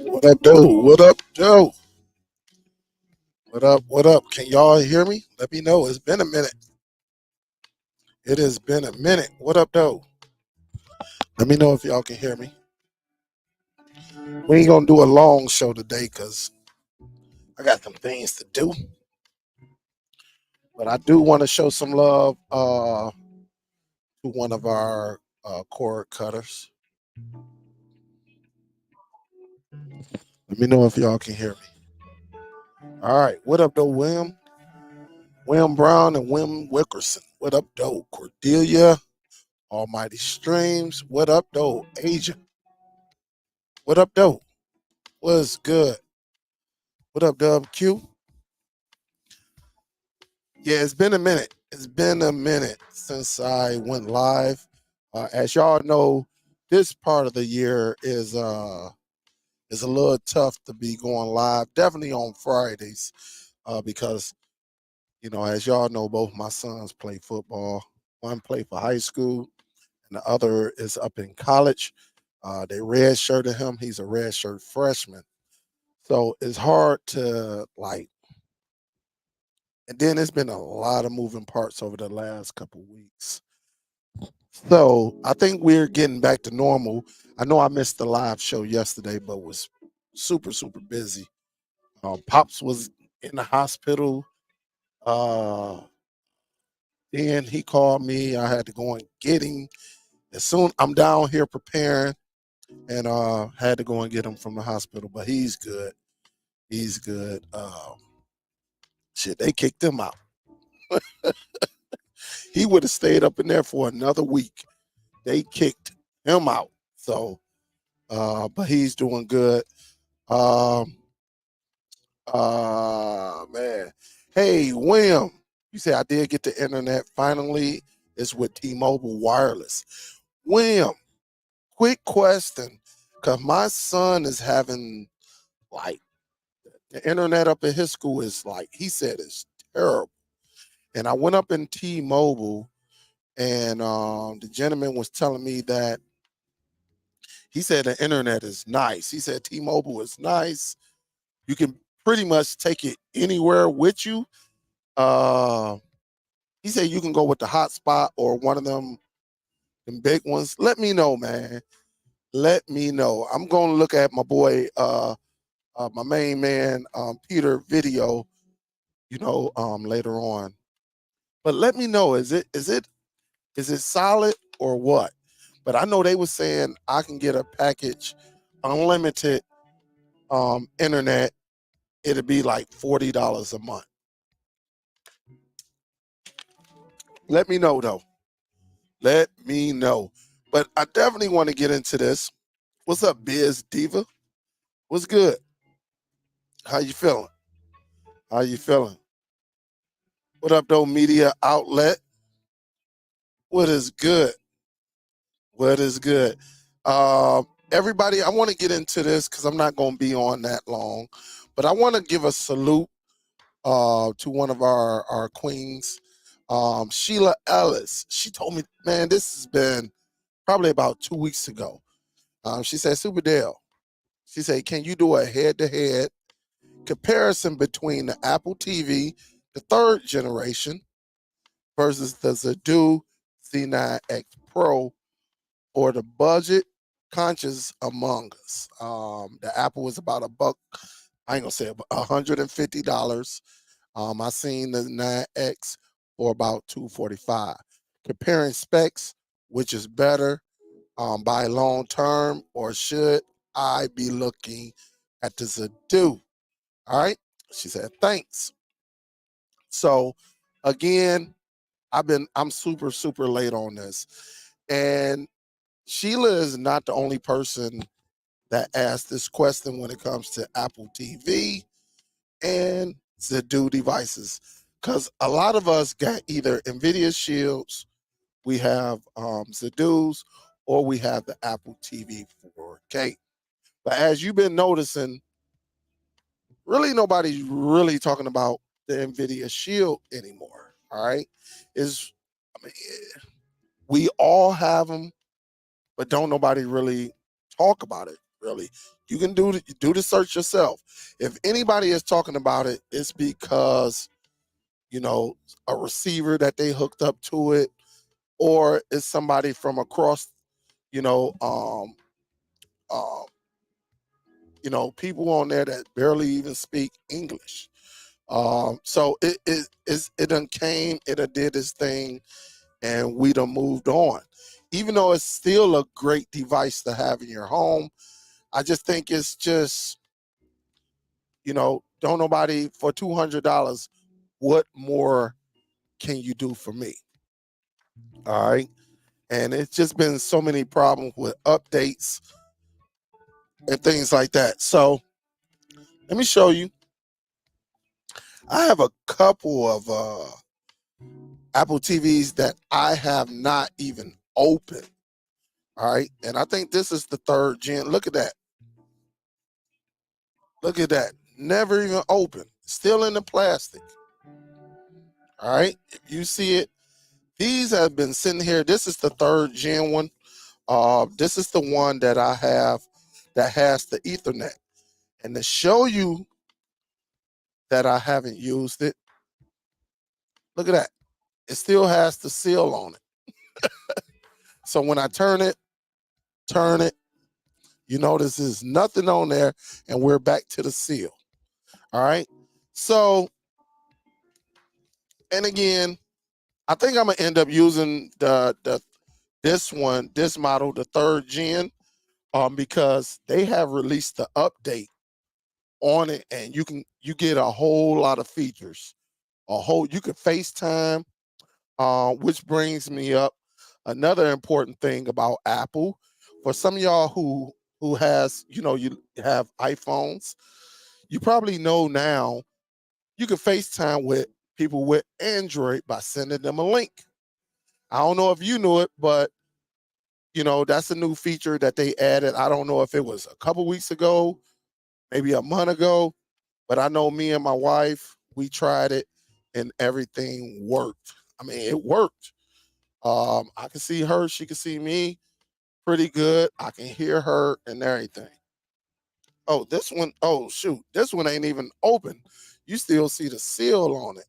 What up, Joe? What up, Joe? What up? What up? Can y'all hear me? Let me know. It's been a minute. It has been a minute. What up, Joe? Let me know if y'all can hear me. We ain't gonna do a long show today because I got some things to do. But I do want to show some love to one of our cord cutters. Let me know if y'all can hear me. All right. What up, though, William? William Brown and William Wickerson. What up, though? Cordelia. Almighty Streams. What up, though? Asia. What up, though? What's good? What up, Dub Q? Yeah, it's been a minute. It's been a minute since I went live. As y'all know, this part of the year is a little tough to be going live. Definitely on Fridays, because as y'all know, both my sons play football. One play for high school, and the other is up in college. They redshirted him. He's a redshirt freshman, so it's hard to like. And then there's been a lot of moving parts over the last couple weeks. So I think we're getting back to normal. I know I missed the live show yesterday, but was super, super busy. Pops was in the hospital. Then he called me. I had to go and get him. As soon I'm down here preparing and had to go and get him from the hospital, but he's good. He's good. Shit, they kicked him out. He would have stayed up in there for another week. They kicked him out. So, but he's doing good. Man. Hey, William, you say I did get the internet finally. It's with T-Mobile Wireless. William, quick question. Because my son is having, like, the internet up at his school is like, he said it's terrible. And I went up in T-Mobile, and the gentleman was telling me that he said the internet is nice. He said T-Mobile is nice. You can pretty much take it anywhere with you. Uh, he said you can go with the hotspot or one of them big ones. Let me know, man. Let me know. I'm gonna look at my boy, my main man, Peter video, later on. But let me know. Is it solid or what? But I know they were saying I can get a package, unlimited internet. It'll be like $40 a month. Let me know though. Let me know. But I definitely want to get into this. What's up, Biz Diva? What's good? How you feeling? How you feeling? What up, though, media outlet? What is good? What is good? Everybody, I want to get into this because I'm not going to be on that long. But I want to give a salute to one of our queens, Sheila Ellis. She told me, man, this has been probably about 2 weeks ago. She said, Superdell, She said, can you do a head-to-head comparison between the Apple TV, the third generation, versus the Zidoo Z9X Pro, or the budget conscious among us? The Apple was about a buck. I ain't gonna say $150. I seen the 9X for about $245. Comparing specs, which is better, buy long term, or should I be looking at the Zidoo? All right. She said, thanks. So again, I'm super, super late on this. And Sheila is not the only person that asked this question when it comes to Apple TV and Zidoo devices. Because a lot of us got either NVIDIA Shields, we have Zidoos, or we have the Apple TV 4K. But as you've been noticing, really nobody's really talking about the NVIDIA Shield anymore. All right. Is I mean, we all have them, but don't nobody really talk about it. Really, you can do the search yourself. If anybody is talking about it, it's because you know a receiver that they hooked up to it, or it's somebody from across, you know, um, people on there that barely even speak English. So it done came, it done did its thing, and we done moved on. Even though it's still a great device to have in your home, I just think it's just, don't nobody for $200, what more can you do for me? All right. And it's just been so many problems with updates and things like that. So let me show you. I have a couple of Apple TVs that I have not even opened. All right. And I think this is the third gen. Look at that. Look at that. Never even opened. Still in the plastic. All right. If you see it, these have been sitting here. This is the third gen one. This is the one that I have that has the Ethernet. And to show you that I haven't used it, look at that. It still has the seal on it. So when I turn it, you notice there's nothing on there, and we're back to the seal. All right. So, and again, I think I'm gonna end up using this model, the third gen, because they have released the update on it, and you get a whole lot of features. You can FaceTime, which brings me up another important thing about Apple. For some of y'all who has, you have iPhones, you probably know now you can FaceTime with people with Android by sending them a link. I don't know if you knew it, but that's a new feature that they added. I don't know if it was a couple weeks ago, maybe a month ago, but I know me and my wife, we tried it and everything worked. I mean, it worked. I can see her, she can see me pretty good. I can hear her and everything. Oh, this one, oh shoot, this one ain't even open. You still see the seal on it.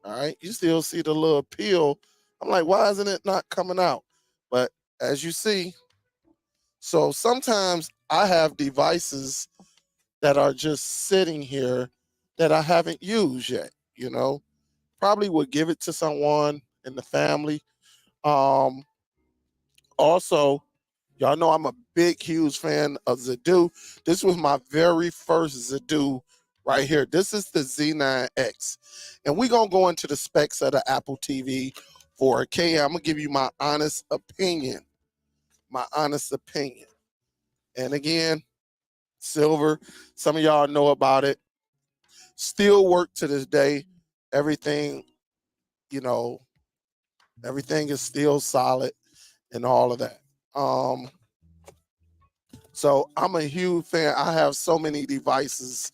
All right. You still see the little peel. I'm like, why isn't it not coming out? But as you see, so sometimes I have devices that are just sitting here that I haven't used yet, Probably would give it to someone in the family. Um, Also, y'all know I'm a big, huge fan of Zidoo. This was my very first Zidoo right here. This is the Z9X. And we're going to go into the specs of the Apple TV 4K. I'm going to give you my honest opinion. My honest opinion. And again, silver. Some of y'all know about it. Still work to this day. Everything, you know, everything is still solid and all of that. So I'm a huge fan. I have so many devices.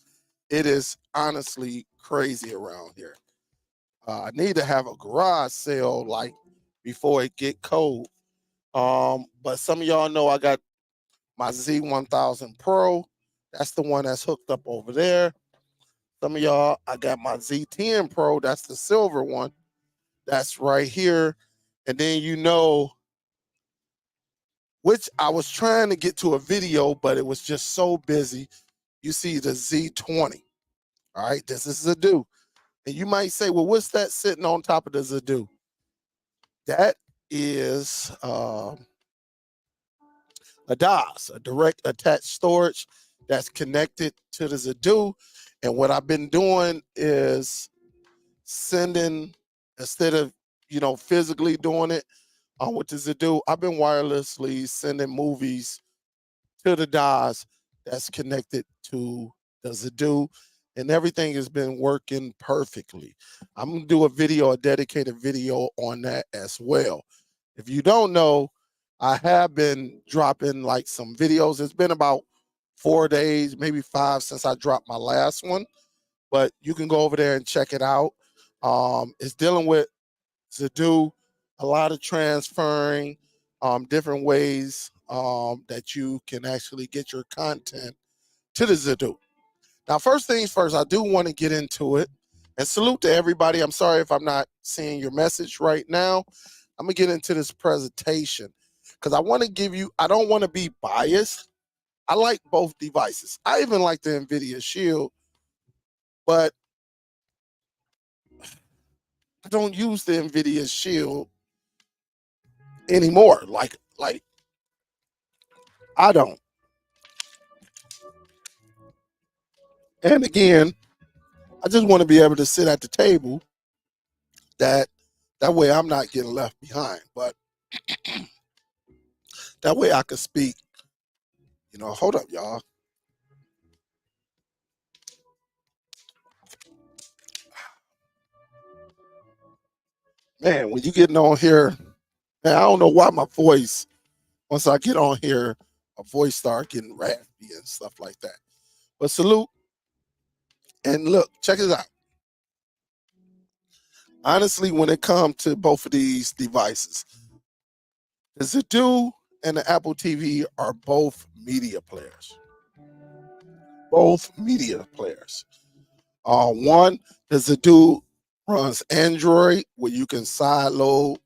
It is honestly crazy around here. I need to have a garage sale like before it get cold. But some of y'all know I got my Z1000 Pro. That's the one that's hooked up over there. Some of y'all, I got my Z10 Pro. That's the silver one. That's right here. And then which I was trying to get to a video, but it was just so busy. You see the Z20. All right, this is Zidoo. And you might say, well, what's that sitting on top of the Zidoo? That is a DOS, a direct attached storage that's connected to the Zidoo. And what I've been doing is sending, instead of physically doing it with the Zidoo, I've been wirelessly sending movies to the DOS that's connected to the Zidoo, and everything has been working perfectly. I'm gonna do a dedicated video on that as well. If you don't know, I have been dropping like some videos. It's been about 4 days, maybe 5 since I dropped my last one, but you can go over there and check it out. It's dealing with Zidoo, a lot of transferring, different ways that you can actually get your content to the Zidoo. Now, first things first, I do want to get into it and salute to everybody. I'm sorry if I'm not seeing your message right now. I'm gonna get into this presentation because I want to give you, I don't want to be biased. I like both devices. I even like the NVIDIA Shield, but I don't use the NVIDIA Shield anymore. Like I don't. And again, I just want to be able to sit at the table that way I'm not getting left behind. But that way I can speak. Hold up, y'all. Man, when you getting on here, man, I don't know why my voice, once I get on here, my voice start getting raspy and stuff like that. But salute and look, check it out. Honestly, when it comes to both of these devices, the Zidoo and the Apple TV are both media players. Both media players. One, the Zidoo runs Android, where you can side load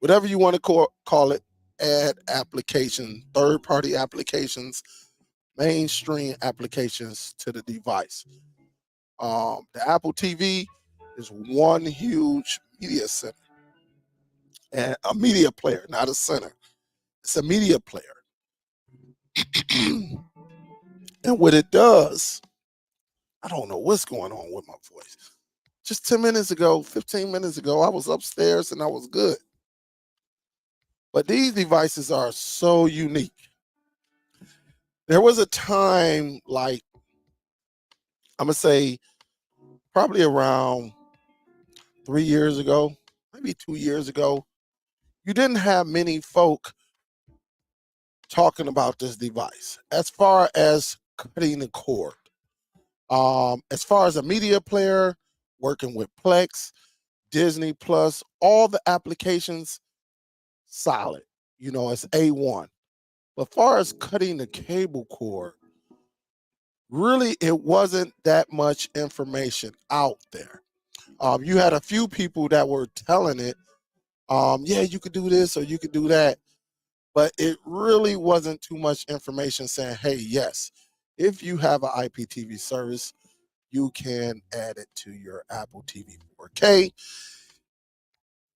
whatever you want to call it, add application, third-party applications, mainstream applications to the device. The Apple TV is one huge media center and a media player, not a center. It's a media player. And what it does, I don't know what's going on with my voice. Just 10 minutes ago, 15 minutes ago, I was upstairs and I was good. But these devices are so unique. There was a time, like, I'm going to say probably around 3 years ago, maybe 2 years ago, you didn't have many folk talking about this device as far as cutting the cord. As far as a media player, working with Plex, Disney Plus, all the applications, solid. It's A1. But as far as cutting the cable cord, really it wasn't that much information out there. You had a few people that were telling it, yeah, you could do this or you could do that, but it really wasn't too much information saying, hey, yes, if you have an IPTV service, you can add it to your Apple TV 4K.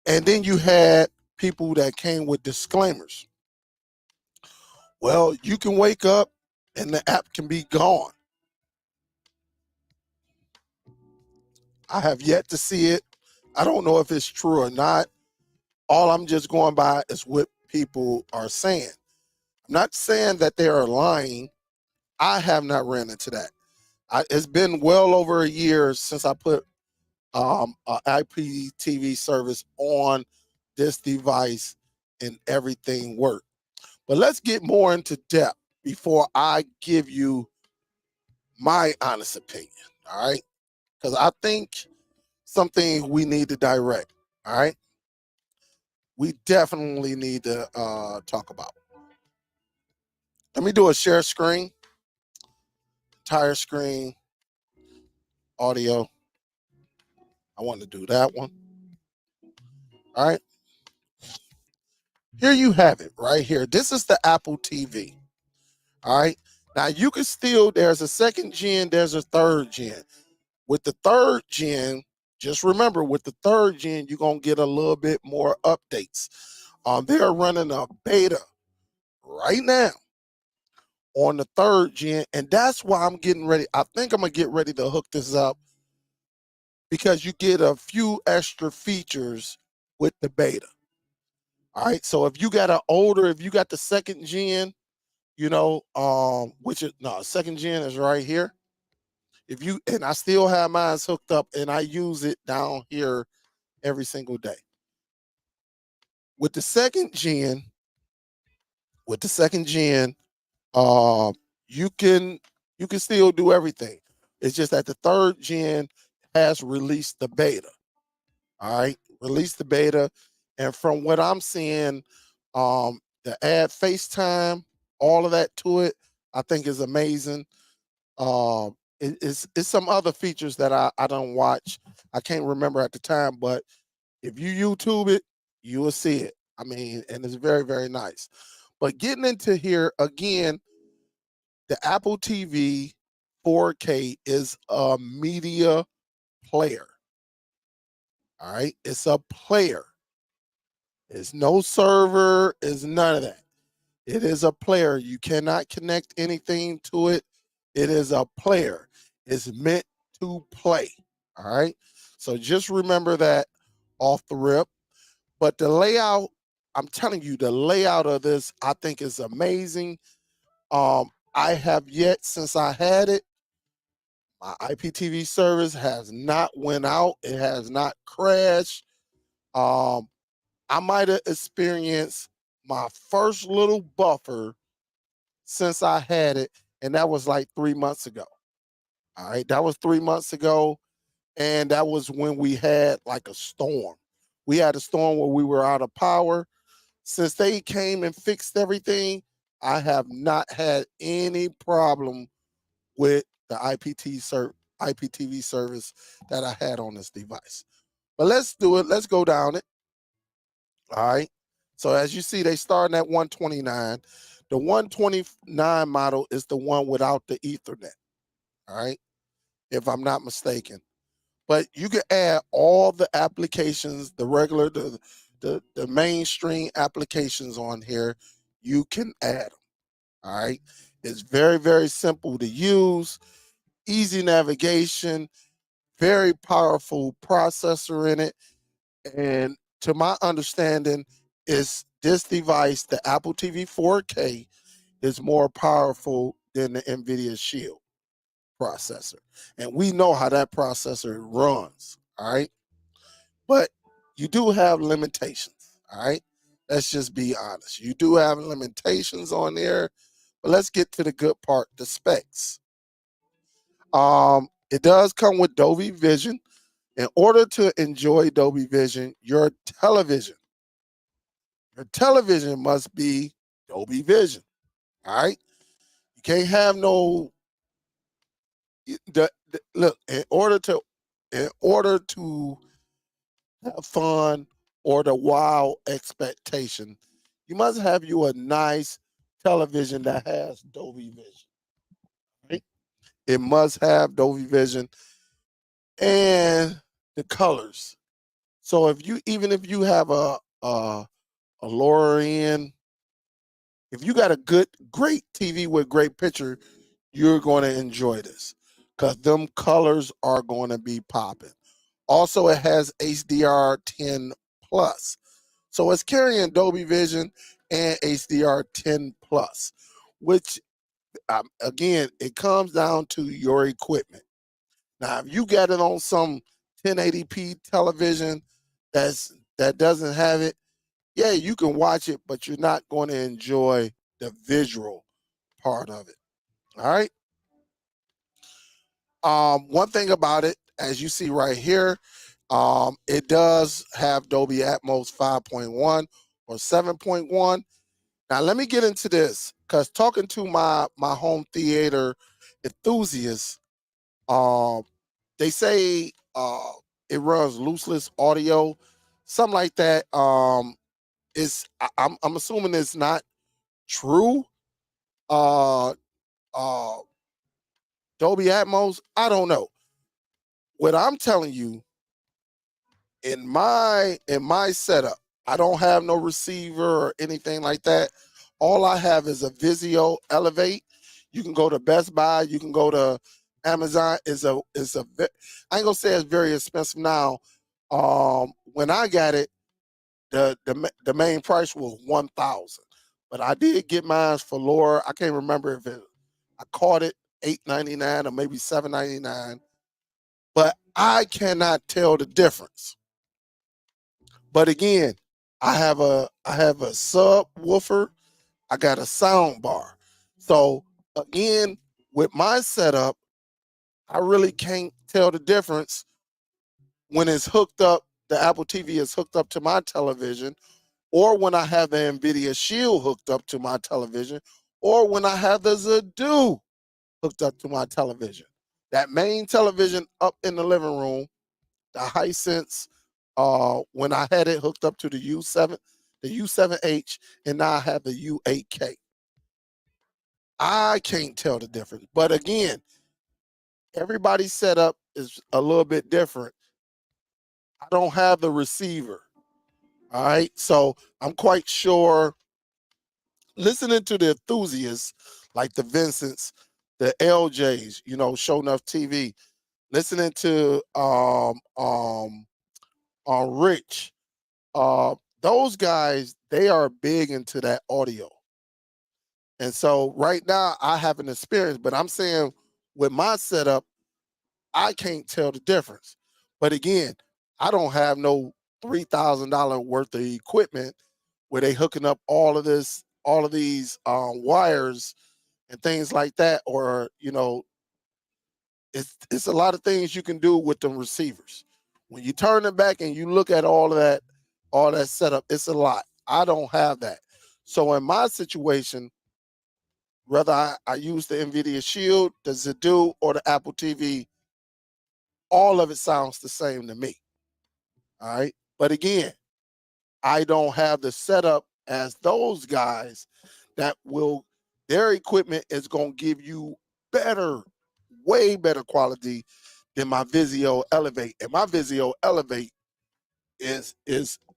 And then you had people that came with disclaimers. Well, you can wake up and the app can be gone. I have yet to see it. I don't know if it's true or not. All I'm just going by is what people are saying. I'm not saying that they are lying. I have not ran into that. It's been well over a year since I put an IPTV service on this device and everything worked. But let's get more into depth before I give you my honest opinion. All right. Because I think something we need to direct. All right. We definitely need to talk about. Let me do a share screen, entire screen, audio. I want to do that one. All right. Here you have it right here. This is the Apple TV. All right. Now you can still, there's a second gen, there's a third gen. With the third gen, just remember with the third gen, you're going to get a little bit more updates. They're running a beta right now on the third gen. And that's why I'm getting ready. I think I'm going to get ready to hook this up because you get a few extra features with the beta. All right. So if you got an older, if you got the second gen, you know, which is no, second gen is right here. If you, and I still have mine hooked up and I use it down here every single day. With the second gen, um, you can still do everything. It's just that the third gen has released the beta. All right, released the beta, and from what I'm seeing, the add FaceTime, all of that to it, I think is amazing. It's some other features that I don't watch. I can't remember at the time, but if you YouTube it, you will see it. I mean, and it's very, very nice. But getting into here again, the Apple TV 4K is a media player. All right, it's a player. It's no server, it's none of that. It is a player. You cannot connect anything to it. It is a player. It's meant to play. All right. So just remember that off the rip. But the layout, I'm telling you, the layout of this, I think is amazing. I have yet, since I had it, my IPTV service has not went out. It has not crashed. I might have experienced my first little buffer since I had it, and that was like 3 months ago. All right, that was 3 months ago, and that was when we had like a storm. We had a storm where we were out of power. Since they came and fixed everything, I have not had any problem with the IPTV service that I had on this device. But let's do it. Let's go down it. All right. So as you see, they starting at 129. The 129 model is the one without the Ethernet. All right, if I'm not mistaken. But you can add all the applications, the regular, the mainstream applications on here. You can add them. All right. It's very, very simple to use, easy navigation, very powerful processor in it. And to my understanding, is this device, the Apple TV 4K, is more powerful than the NVIDIA Shield processor. And we know how that processor runs, all right? But you do have limitations, all right? Let's just be honest. You do have limitations on there, but let's get to the good part, the specs. It does come with Dolby Vision. In order to enjoy Dolby Vision, your television must be Dolby Vision. All right. You can't have no look, in order to have fun or the wow expectation, you must have you a nice television that has Dolby Vision. Right? It must have Dolby Vision and the colors. So even if you have a lower end, if you got a great TV with great picture, you're going to enjoy this because them colors are going to be popping. Also, it has HDR10 plus. So it's carrying Dolby Vision and HDR10 plus, which again, it comes down to your equipment. Now, if you got it on some 1080p television that doesn't have it, yeah, you can watch it, but you're not going to enjoy the visual part of it. All right. One thing about it, as you see right here, it does have Dolby Atmos 5.1 or 7.1. Now, let me get into this. Because talking to my home theater enthusiasts, um, they say it runs looseless audio, something like that. I'm assuming it's not true. Uh, uh, Dolby Atmos, I don't know. What I'm telling you, in my setup, I don't have no receiver or anything like that. All I have is a Vizio Elevate. You can go to Best Buy, you can go to Amazon. I ain't gonna say it's very expensive now. When I got it, the main price was 1,000, but I did get mine for lower. I can't remember if I caught it 8.99 or maybe 7.99, but I cannot tell the difference. But again, I have a subwoofer. I got a sound bar. So again, with my setup, I really can't tell the difference when it's hooked up. The Apple TV is hooked up to my television, or when I have the NVIDIA Shield hooked up to my television, or when I have the Zidoo hooked up to my television. That main television up in the living room, the Hisense, when I had it hooked up to the U7H, and now I have the U8K. I can't tell the difference. But again, everybody's setup is a little bit different. I don't have the receiver. All right. So I'm quite sure listening to the enthusiasts like the Vincents, the LJs, Show Enough TV, listening to Rich, those guys, they are big into that audio. And so right now I have an experience, but I'm saying with my setup, I can't tell the difference. But again, I don't have no $3,000 worth of equipment where they hooking up all of these wires and things like that, or it's a lot of things you can do with them receivers. When you turn it back and you look at all that setup, it's a lot. I don't have that. So in my situation, whether I use the NVIDIA Shield, the Zidoo, or the Apple TV, all of it sounds the same to me. All right. But again, I don't have the setup as those guys that will, their equipment is going to give you better, way better quality than my Vizio Elevate. And my Vizio Elevate is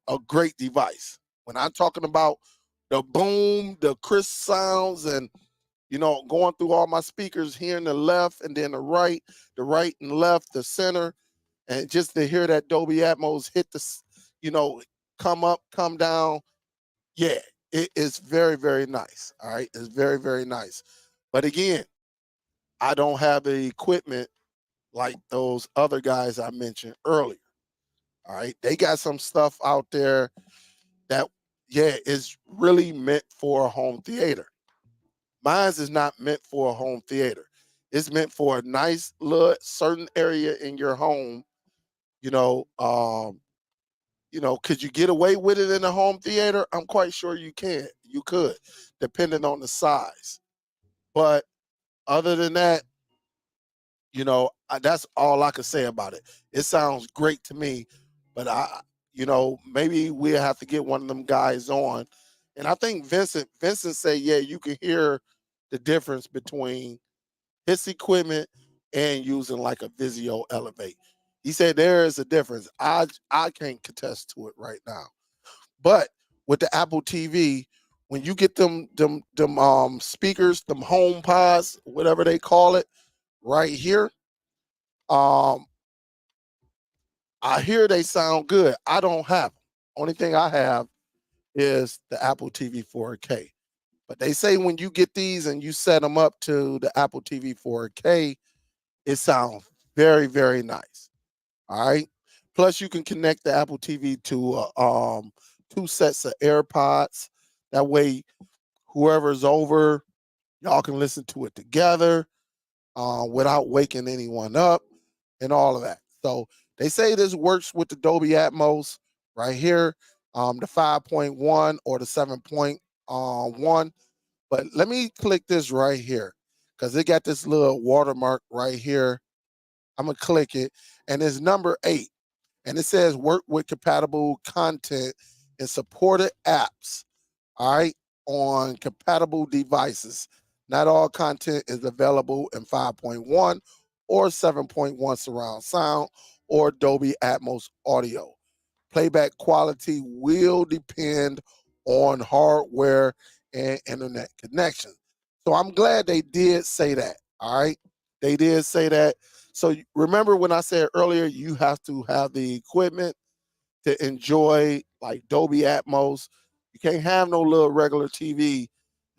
a great device. When I'm talking about the boom, the crisp sounds, and going through all my speakers, hearing the left and then the right and left, the center, and just to hear that Dolby Atmos hit you know, come up, come down. Yeah, it is very, very nice. All right, it's very, very nice. But again, I don't have the equipment like those other guys I mentioned earlier. All right, they got some stuff out there that, yeah, is really meant for a home theater. Mine is not meant for a home theater. It's meant for a nice little certain area in your home. You know, um, could you get away with it in a home theater? I'm quite sure you can. You could, depending on the size. But other than that, that's all I could say about it. It sounds great to me, but maybe we'll have to get one of them guys on. And I think Vincent say, yeah, you can hear the difference between his equipment and using like a Vizio Elevate. He said there is a difference. I can't contest to it right now. But with the Apple TV, when you get them speakers, them home pods, whatever they call it, right here, um, I hear they sound good. I don't have them. Only thing I have is the Apple TV 4K. But they say when you get these and you set them up to the Apple TV 4K, it sounds very, very nice. All right. Plus, you can connect the Apple TV to two sets of AirPods. That way, whoever's over, y'all can listen to it together without waking anyone up and all of that. So they say this works with the Dolby Atmos right here, the 5.1 or the 7.1. But let me click this right here because it got this little watermark right here. I'm going to click it, and it's number 8. And it says work with compatible content and supported apps, all right, on compatible devices. Not all content is available in 5.1 or 7.1 surround sound or Dolby Atmos audio. Playback quality will depend on hardware and internet connection. So I'm glad they did say that. All right. They did say that. So remember when I said earlier, you have to have the equipment to enjoy like Dolby Atmos. You can't have no little regular TV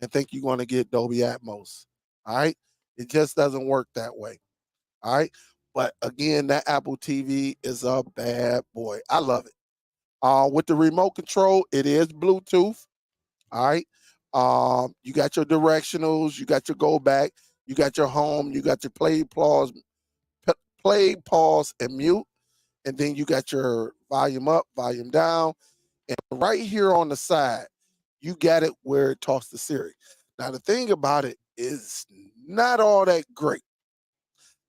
and think you're going to get Dolby Atmos. All right. It just doesn't work that way. All right. But again, that Apple TV is a bad boy. I love it. With the remote control, it is Bluetooth. All right. You got your directionals, you got your go back, you got your home, you got your play, pause, and mute, and then you got your volume up, volume down, and right here on the side, you got it where it talks to Siri. Now the thing about it is not all that great.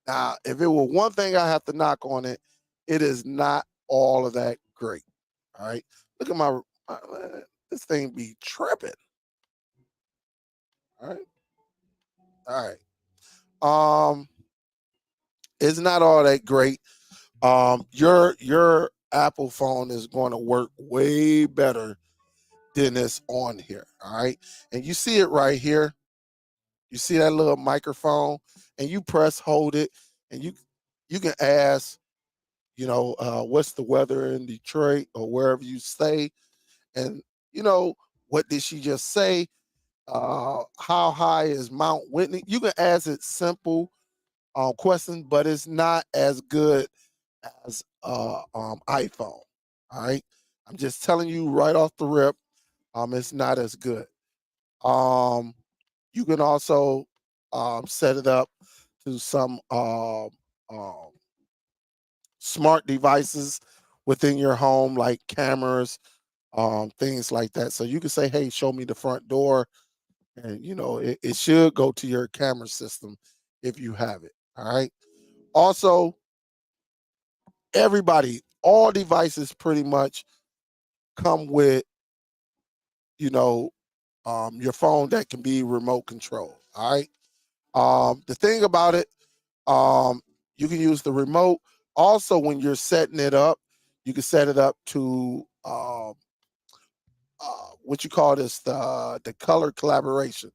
Now, if it were one thing I have to knock on it, it is not all of that great. All right. Look at this thing be tripping. All right. All right. It's not all that great. Your Apple phone is going to work way better than this on here. All right. And you see it right here. You see that little microphone, and you press hold it, and you can ask, what's the weather in Detroit or wherever you stay, and what did she just say? How high is Mount Whitney? You can ask it simple questions, but it's not as good as iPhone. All right, I'm just telling you right off the rip. It's not as good. Um, you can also set it up to some smart devices within your home, like cameras, things like that. So you can say, "Hey, show me the front door," and it should go to your camera system if you have it. All right. Also, all devices pretty much come with your phone that can be remote control. All right. The thing about it, you can use the remote. Also, when you're setting it up, you can set it up to what you call this, the color collaboration.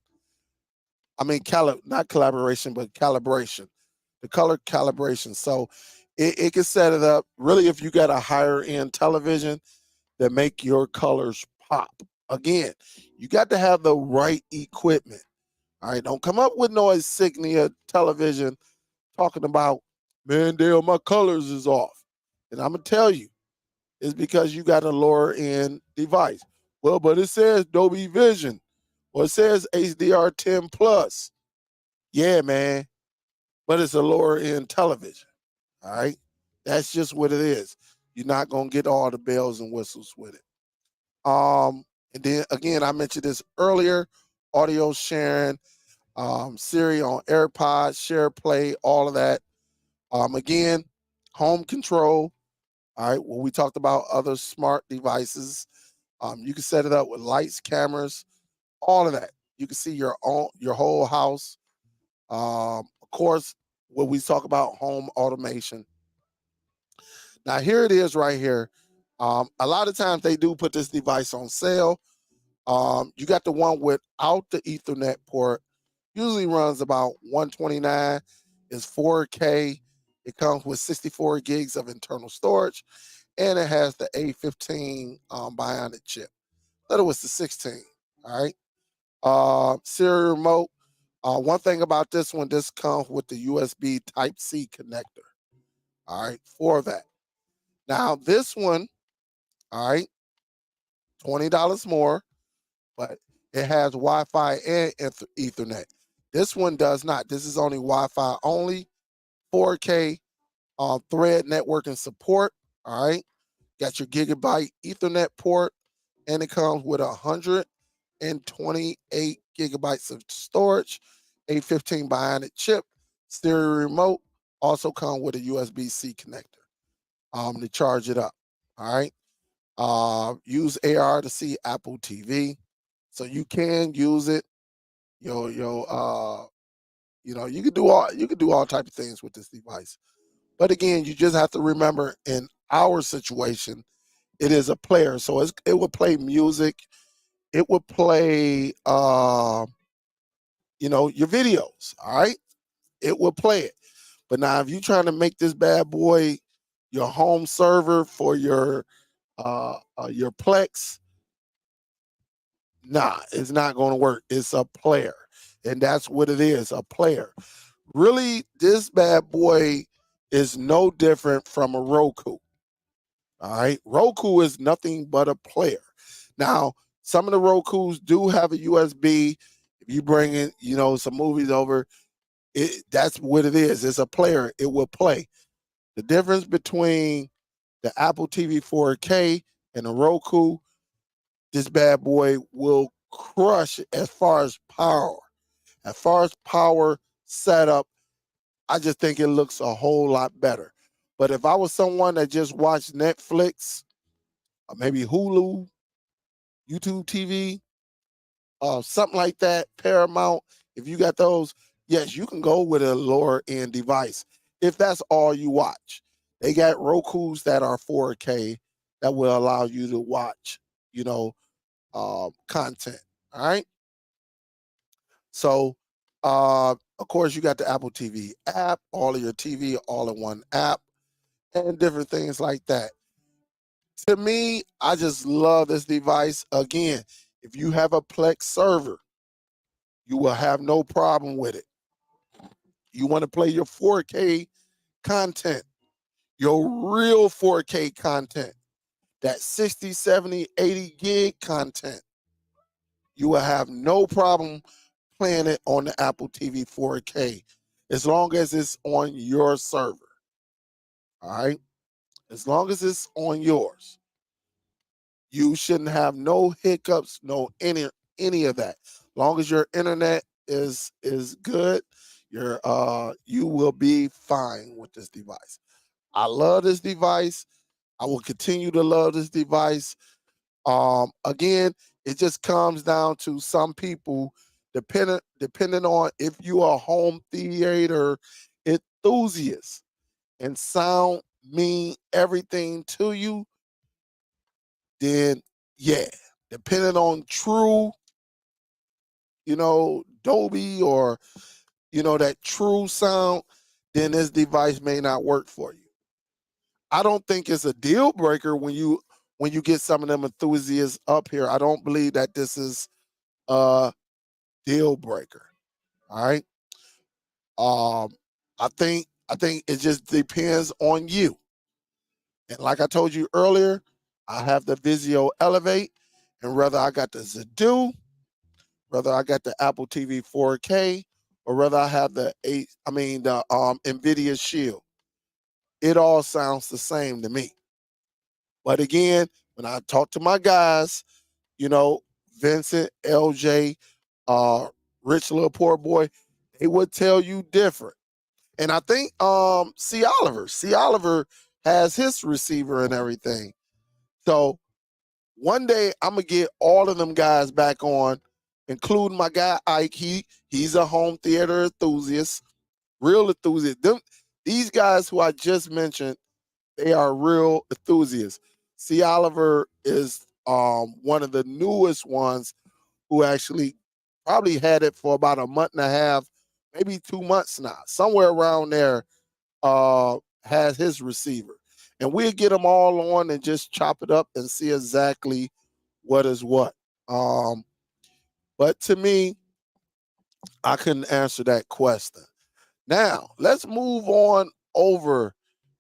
I mean, not collaboration, but calibration. The color calibration. So it can set it up really if you got a higher end television that make your colors pop. Again, you got to have the right equipment. All right, don't come up with no insignia television talking about, man, Dale, my colors is off. And I'm gonna tell you, it's because you got a lower end device. Well, but it says Dolby Vision, or it says HDR10 plus. Yeah, man, but it's a lower end television. All right, that's just what it is. You're not gonna get all the bells and whistles with it. And then again, I mentioned this earlier: audio sharing, Siri on AirPods, Share Play, all of that. Again, home control. All right. Well, we talked about other smart devices. You can set it up with lights, cameras, all of that. You can see your whole house. Of course, when we talk about home automation. Now here it is right here. A lot of times they do put this device on sale. You got the one without the Ethernet port. Usually runs about 129. It's 4K. It comes with 64 gigs of internal storage, and it has the A15 Bionic chip. That was the 16. All right. Serial remote. One thing about this one, this comes with the USB Type C connector. All right, for that. Now this one, all right, $20 more, but it has Wi-Fi and Ethernet. This one does not. This is only Wi-Fi only, 4K thread networking support. All right, got your gigabyte Ethernet port, and it comes with 128 gigabytes of storage, 815 bionic chip, stereo remote, also come with a USB-C connector to charge it up. All right. Use AR to see Apple TV. So you can use it. You can do all type of things with this device. But again, you just have to remember in our situation, it is a player. So it would play music. It would play your videos. All right. It will play it. But now if you're trying to make this bad boy your home server for your Plex, nah, it's not going to work. It's a player. And that's what it is, a player. Really, this bad boy is no different from a Roku. All right. Roku is nothing but a player. Now, some of the Rokus do have a USB. If you bring in, some movies over, that's what it is. It's a player. It will play. The difference between the Apple TV 4K and the Roku, this bad boy will crush as far as power. As far as power setup, I just think it looks a whole lot better. But if I was someone that just watched Netflix, or maybe Hulu, YouTube TV, something like that, Paramount, if you got those, yes, you can go with a lower end device if that's all you watch. They got Rokus that are 4K that will allow you to watch, content. All right. So, of course, you got the Apple TV app, all of your TV all in one app, and different things like that. To me, I just love this device. Again, if you have a Plex server, you will have no problem with it. You want to play your 4K content, your real 4K content, that 60, 70, 80 gig content. You will have no problem playing it on the Apple TV 4K as long as it's on your server. All right. As long as it's on yours, you shouldn't have no hiccups, no any of that. Long as your internet is good, you will be fine with this device. I love this device. I will continue to love this device. Again, it just comes down to some people depending on if you are a home theater enthusiast and sound mean everything to you, then yeah, depending on true, Dolby or that true sound, then this device may not work for you. I don't think it's a deal breaker when you get some of them enthusiasts up here. I don't believe that this is a deal breaker. All right. Um, I think it just depends on you. And like I told you earlier, I have the Vizio Elevate, and whether I got the Zidoo, whether I got the Apple TV 4K, or whether I have the Nvidia Shield, it all sounds the same to me. But again, when I talk to my guys, you know, Vincent, LJ, Rich Little Poor Boy, they would tell you different. And I think C. Oliver has his receiver and everything. So one day I'm gonna get all of them guys back on, including my guy Ike. He's a home theater enthusiast, real enthusiast. These guys who I just mentioned, they are real enthusiasts. C. Oliver is one of the newest ones who actually probably had it for about a month and a half, maybe 2 months now, somewhere around there. Has his receiver, and we'll get them all on and just chop it up and see exactly what is what. Um, but to me, I couldn't answer that question. Now let's move on over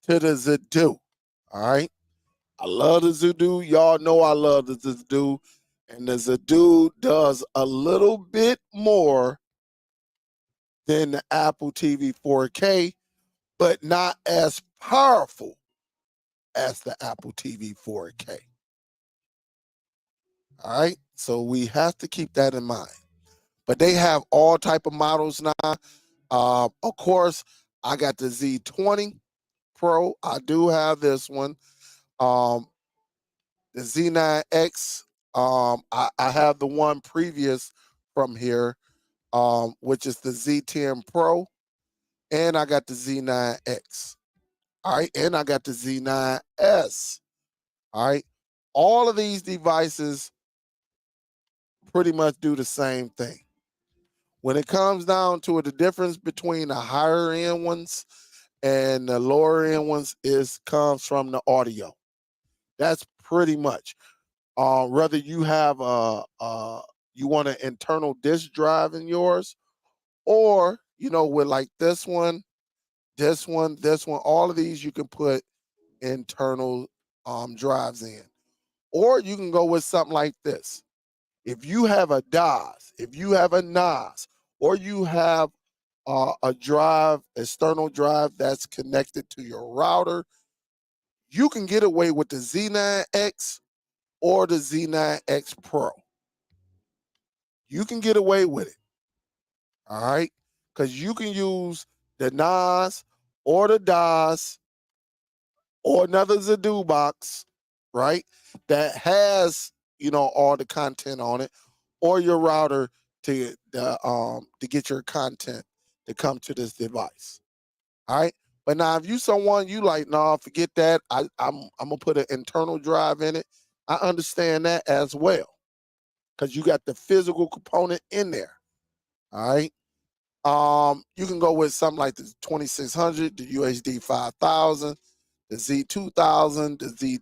to the Zidoo. All right. I love the Zidoo. Y'all know I love the Zidoo. And the Zidoo does a little bit more than the Apple TV 4K, but not as powerful as the Apple TV 4K. All right. So we have to keep that in mind. but they have all type of models now. Of course, I got the Z20 Pro. I do have this one. The Z9X. I have the one previous from here, which is the Z10 Pro, and I got the Z9X. All right, and I got the Z9S. All right, all of these devices pretty much do the same thing. When it comes down to it, the difference between the higher end ones and the lower end ones comes from the audio. That's pretty much. Whether you have you want an internal disk drive in yours, or with like this one, all of these you can put internal drives in, or you can go with something like this. If you have a DOS, if you have a NAS, or you have a drive, external drive that's connected to your router, you can get away with the Z9X or the Z9X Pro. You can get away with it, all right? Because you can use the NAS or the DOS or another Zidoo box, right? That has, all the content on it, or your router to get your content to come to this device. All right. But now if you someone you like, nah, forget that. I'm gonna put an internal drive in it. I understand that as well. Because you got the physical component in there. All right. You can go with something like the 2600, the UHD 5000, the Z2000, the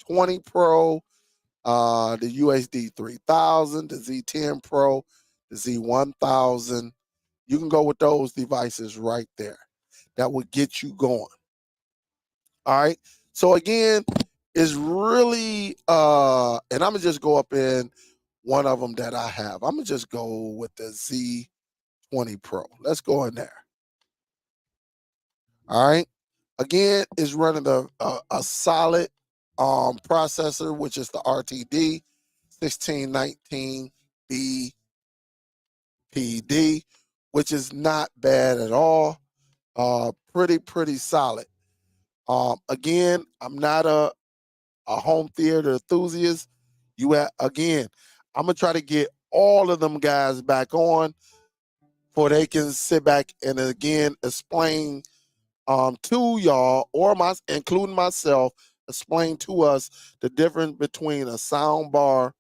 Z20 Pro, the UHD 3000, the Z10 Pro, the Z1000. You can go with those devices right there. That would get you going. All right. So again, it's really and I'm gonna just go up in one of them that I have. I'm gonna just go with the Z20 Pro. Let's go in there. All right. Again, it's running a solid processor, which is the RTD 1619 BPD, which is not bad at all. Pretty solid. Again, I'm not a home theater enthusiast. Again, I'm gonna try to get all of them guys back on for they can sit back and again explain to y'all or including myself, explain to us the difference between a sound bar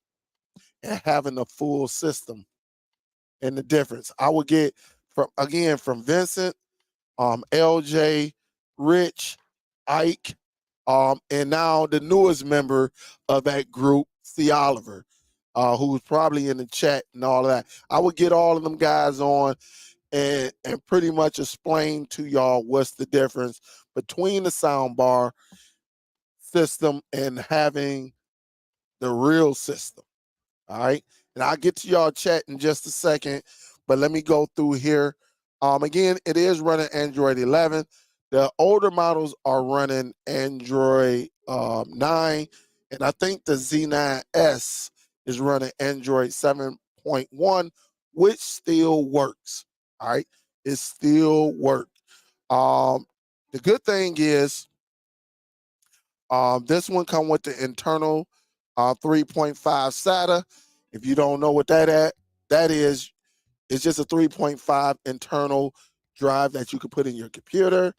and having a full system and the difference. I would get from Vincent, LJ, Rich, Ike, and now the newest member of that group, C. Oliver, who's probably in the chat and all of that. I would get all of them guys on and pretty much explain to y'all what's the difference between the soundbar system and having the real system. All right. And I'll get to y'all chat in just a second, but let me go through here. Again, it is running Android 11. The older models are running Android 9, and I think the Z9S is running Android 7.1, which still works. All right. It still works. The good thing is this one come with the internal 3.5 SATA. If you don't know what that is, it's just a 3.5 internal drive that you can put in your computer.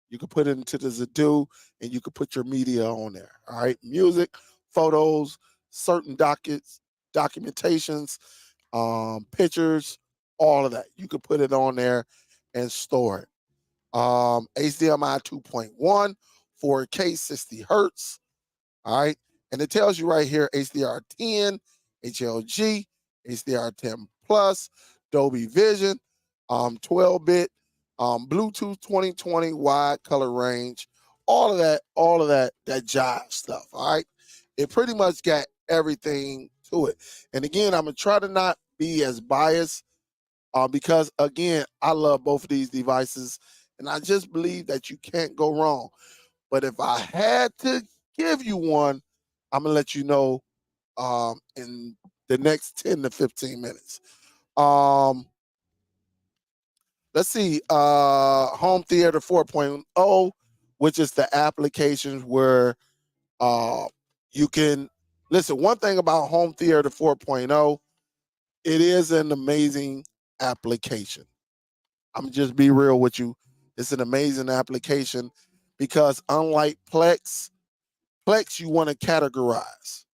You can put it into the Zidoo, and you can put your media on there. All right, music, photos, certain documentations, pictures, all of that. You can put it on there and store it. HDMI 2.1, 4K, 60 hertz. All right. And it tells you right here HDR10, HLG, HDR10 Plus, Dolby Vision, 12-bit, Bluetooth 2020 wide color range, all of that jive stuff. All right. It pretty much got everything to it. And again, I'm gonna try to not be as biased because again, I love both of these devices, and I just believe that you can't go wrong. But if I had to give you one, I'm gonna let you know in the next 10 to 15 minutes. Um, let's see, Home Theater 4.0, which is the applications where uh, you can listen. One thing about Home Theater 4.0, it is an amazing application. I'm just be real with you. It's an amazing application because unlike Plex you want to categorize.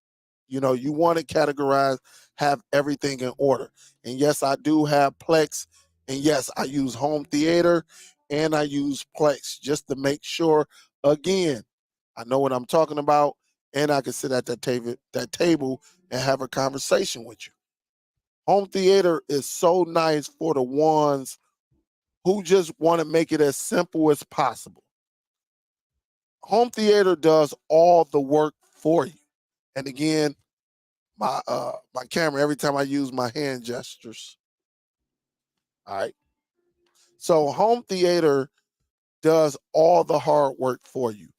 You want to categorize, have everything in order. And yes, I do have Plex. And yes, I use Home Theater and I use Plex just to make sure, again, I know what I'm talking about and I can sit at that table and have a conversation with you. Home Theater is so nice for the ones who just want to make it as simple as possible. Home Theater does all the work for you. And again, my camera, every time I use my hand gestures. All right. So Home Theater does all the hard work for you.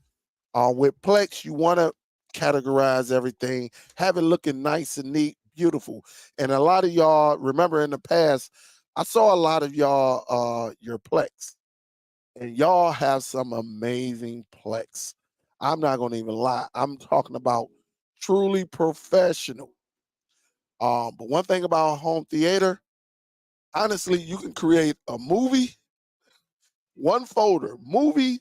With Plex, you want to categorize everything, have it looking nice and neat, beautiful. And a lot of y'all remember in the past, I saw a lot of y'all your Plex, and y'all have some amazing Plex. I'm not gonna even lie. I'm talking about truly professional. But one thing about Home Theater, honestly, you can create a movie, one folder, movie.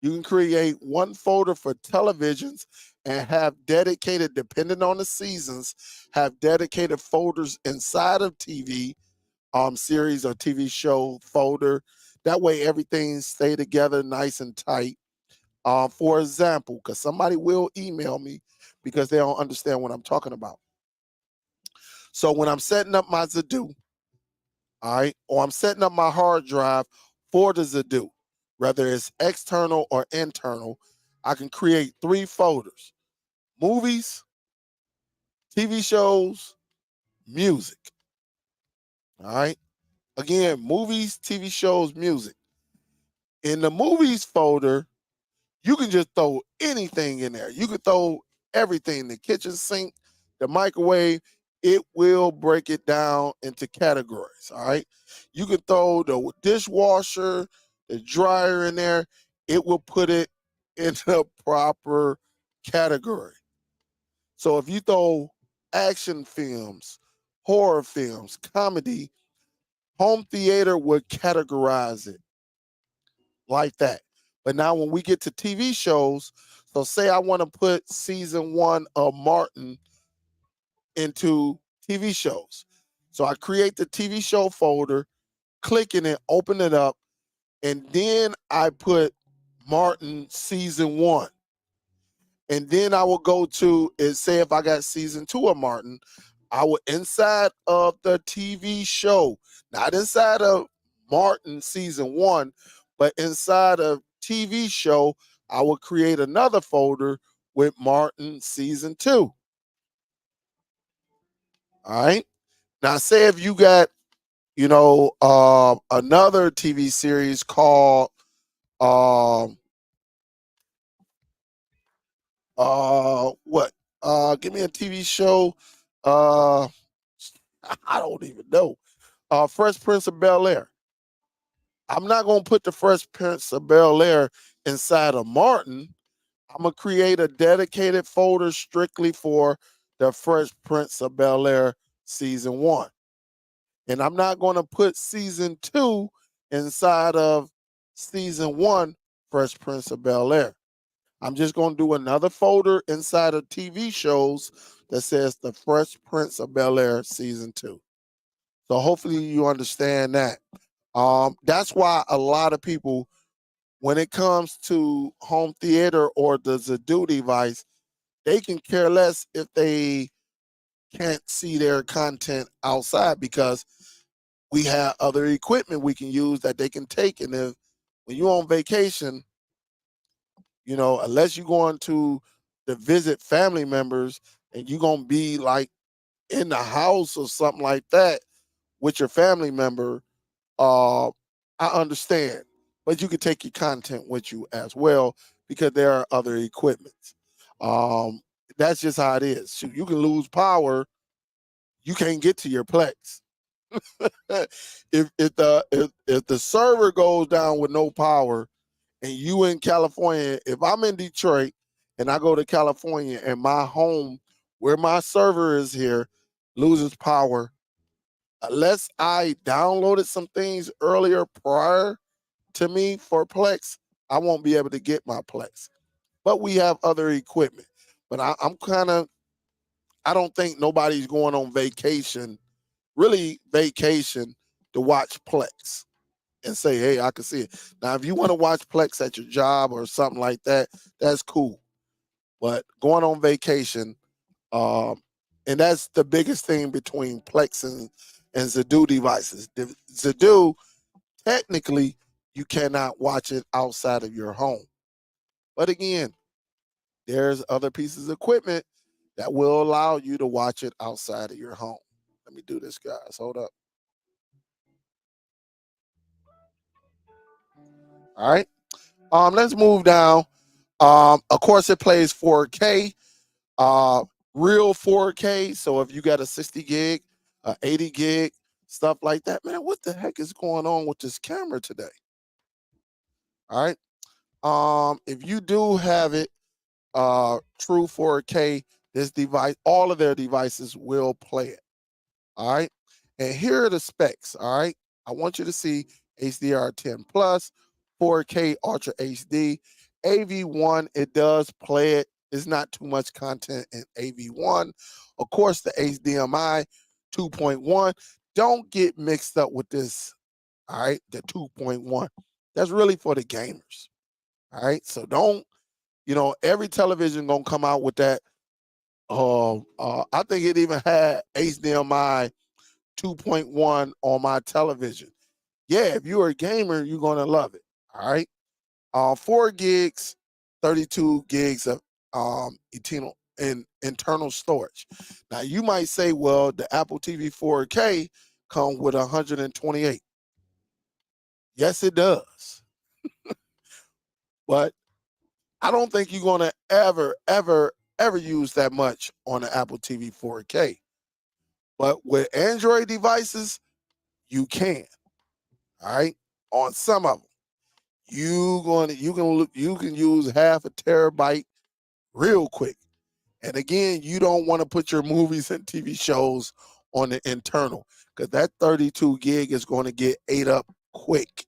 You can create one folder for televisions and have dedicated, depending on the seasons, have dedicated folders inside of TV series or TV show folder. That way, everything stay together nice and tight. For example, because somebody will email me because they don't understand what I'm talking about. So when I'm setting up my Zidoo, all right, or I'm setting up my hard drive for the Zidoo, whether it's external or internal, I can create 3 folders: movies, TV shows, music. All right. Again, movies, TV shows, music. In the movies folder, you can just throw anything in there. You can throw everything, the kitchen sink, the microwave. It will break it down into categories. All right. You can throw the dishwasher, the dryer in there. It will put it into a proper category. So if you throw action films, horror films, comedy, Home Theater would categorize it like that. But now when we get to TV shows, so say I want to put season 1 of Martin into TV shows. So I create the TV show folder, click in it, open it up, and then I put Martin season 1. And then I will go to and say if I got season 2 of Martin, I will inside of the TV show, not inside of Martin season 1, but inside of TV show, I will create another folder with Martin season 2. All right. Now say if you got, another TV series called um what? Give me a TV show. Uh I don't even know. Fresh Prince of Bel Air. I'm not gonna put the Fresh Prince of Bel Air inside of Martin. I'm gonna create a dedicated folder strictly for the Fresh Prince of Bel Air season 1, and I'm not gonna put season 2 inside of season 1 Fresh Prince of Bel Air. I'm just gonna do another folder inside of TV shows that says the Fresh Prince of Bel Air season 2. So hopefully you understand that. That's why a lot of people, when it comes to Home Theater or the Zidoo device, they can care less if they can't see their content outside because we have other equipment we can use that they can take. And if when you're on vacation, unless you're going to visit family members and you're gonna be like in the house or something like that with your family member, uh, I understand, but you can take your content with you as well because there are other equipments. Um, that's just how it is. Shoot, you can lose power, you can't get to your Plex. if the server goes down with no power, and you in California, if I'm in Detroit and I go to California and my home where my server is here loses power, unless I downloaded some things earlier prior to me for Plex, I won't be able to get my Plex. But we have other equipment. But I'm kind of, I don't think nobody's going on vacation, really vacation, to watch Plex and say, hey, I can see it. Now, if you want to watch Plex at your job or something like that, that's cool. But going on vacation, um, and that's the biggest thing between Plex and Zidoo devices. The Zidoo, technically, you cannot watch it outside of your home. But again, there's other pieces of equipment that will allow you to watch it outside of your home. Let me do this, guys. Hold up. All right. Let's move down. Of course, it plays 4K, uh, real 4K. So if you got a 60 gig, 80 gig, stuff like that, man, what the heck is going on with this camera today? All right. If you do have it, true 4K, this device, all of their devices will play it. All right. And here are the specs. All right. I want you to see HDR10 plus, 4K Ultra HD, AV1. It does play it. It's not too much content in AV1. Of course, the HDMI 2.1. Don't get mixed up with this. All right. The 2.1. That's really for the gamers. All right. So don't, every television gonna come out with that. I think it even had HDMI 2.1 on my television. Yeah, if you're a gamer, you're gonna love it. All right. 4 gigs, 32 gigs of internal storage. Now you might say, well, the Apple TV 4K come with 128. Yes, it does. But I don't think you're gonna ever use that much on the Apple TV 4K. But with Android devices, you can. All right. On some of them. You can use half a terabyte real quick. And again, you don't want to put your movies and TV shows on the internal, because that 32 gig is going to get ate up quick.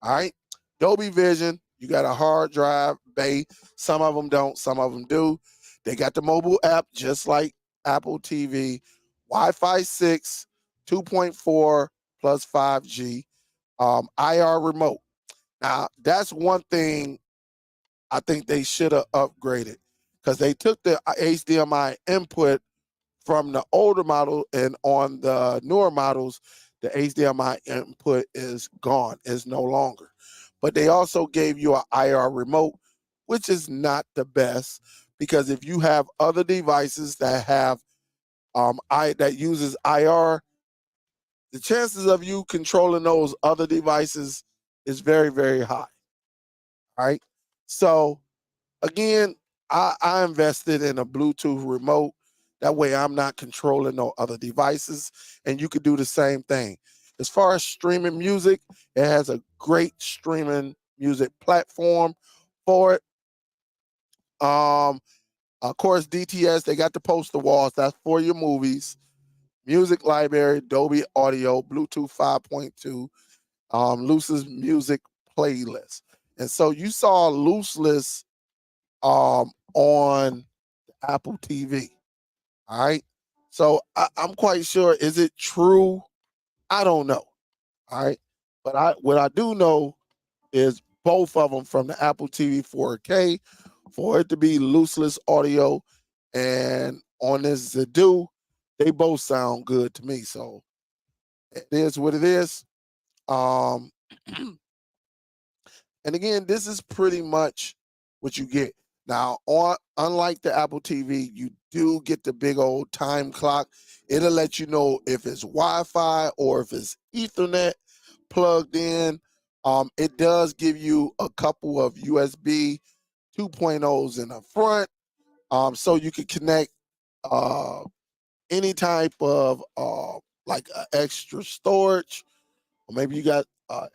All right. Dolby Vision, you got a hard drive bay. Some of them don't, some of them do. They got the mobile app just like Apple TV, Wi-Fi 6, 2.4 plus 5G, IR remote. Now, that's one thing I think they should have upgraded, because they took the HDMI input from the older model, and on the newer models, the HDMI input is gone, is no longer. But they also gave you an IR remote, which is not the best, because if you have other devices that have that uses IR, the chances of you controlling those other devices is very, very high. All right. So again, I invested in a Bluetooth remote. That way I'm not controlling no other devices. And you could do the same thing. As far as streaming music, it has a great streaming music platform for it. Of course, DTS, they got the poster walls. That's for your movies. Music library, Dolby Audio, Bluetooth 5.2, Loose's music playlist. And so you saw Looseless on Apple TV. All right. So I'm quite sure. Is it true? I don't know. All right. But what I do know is both of them from the Apple TV 4K, for it to be looseless audio, and on this Zidoo, they both sound good to me. So it is what it is. Um, And again, this is pretty much what you get. Now, unlike the Apple TV, you do get the big old time clock. It'll let you know if it's Wi-Fi or if it's Ethernet plugged in. It does give you a couple of USB 2.0s in the front, so you can connect any type of like extra storage, or maybe you got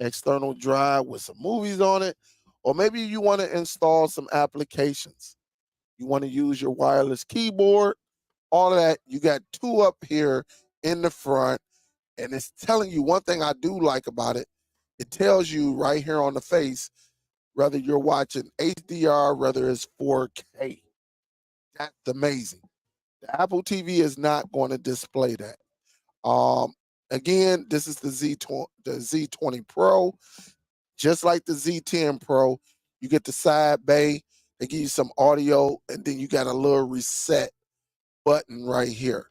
external drive with some movies on it, or maybe you want to install some applications. You want to use your wireless keyboard, all of that. You got two up here in the front, and it's telling you one thing I do like about it. It tells you right here on the face whether you're watching HDR, whether it's 4K. That's amazing. The Apple TV is not going to display that. Um, Again, this is the Z20 Pro. Just like the Z10 Pro, you get the side bay. They give you some audio, and then you got a little reset button right here.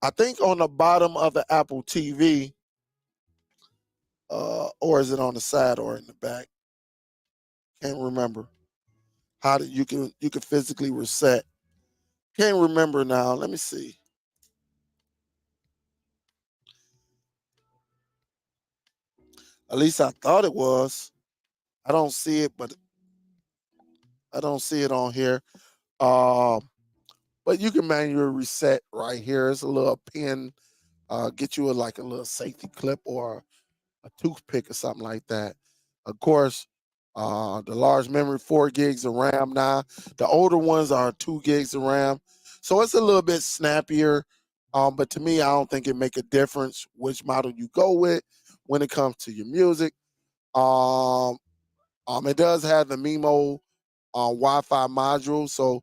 I think on the bottom of the Apple TV, or is it on the side or in the back? Can't remember. How do you can physically reset? Can't remember now. Let me see. At least I thought it was. I don't see it, but I don't see it on here. Um, but you can manually reset right here. It's a little pin. Get you like a little safety clip or a toothpick or something like that. Of course, the large memory, 4 gigs of RAM now. The older ones are 2 gigs of RAM. So it's a little bit snappier. But to me, I don't think it make a difference which model you go with when it comes to your music. Um, it does have the MIMO Wi-Fi module, so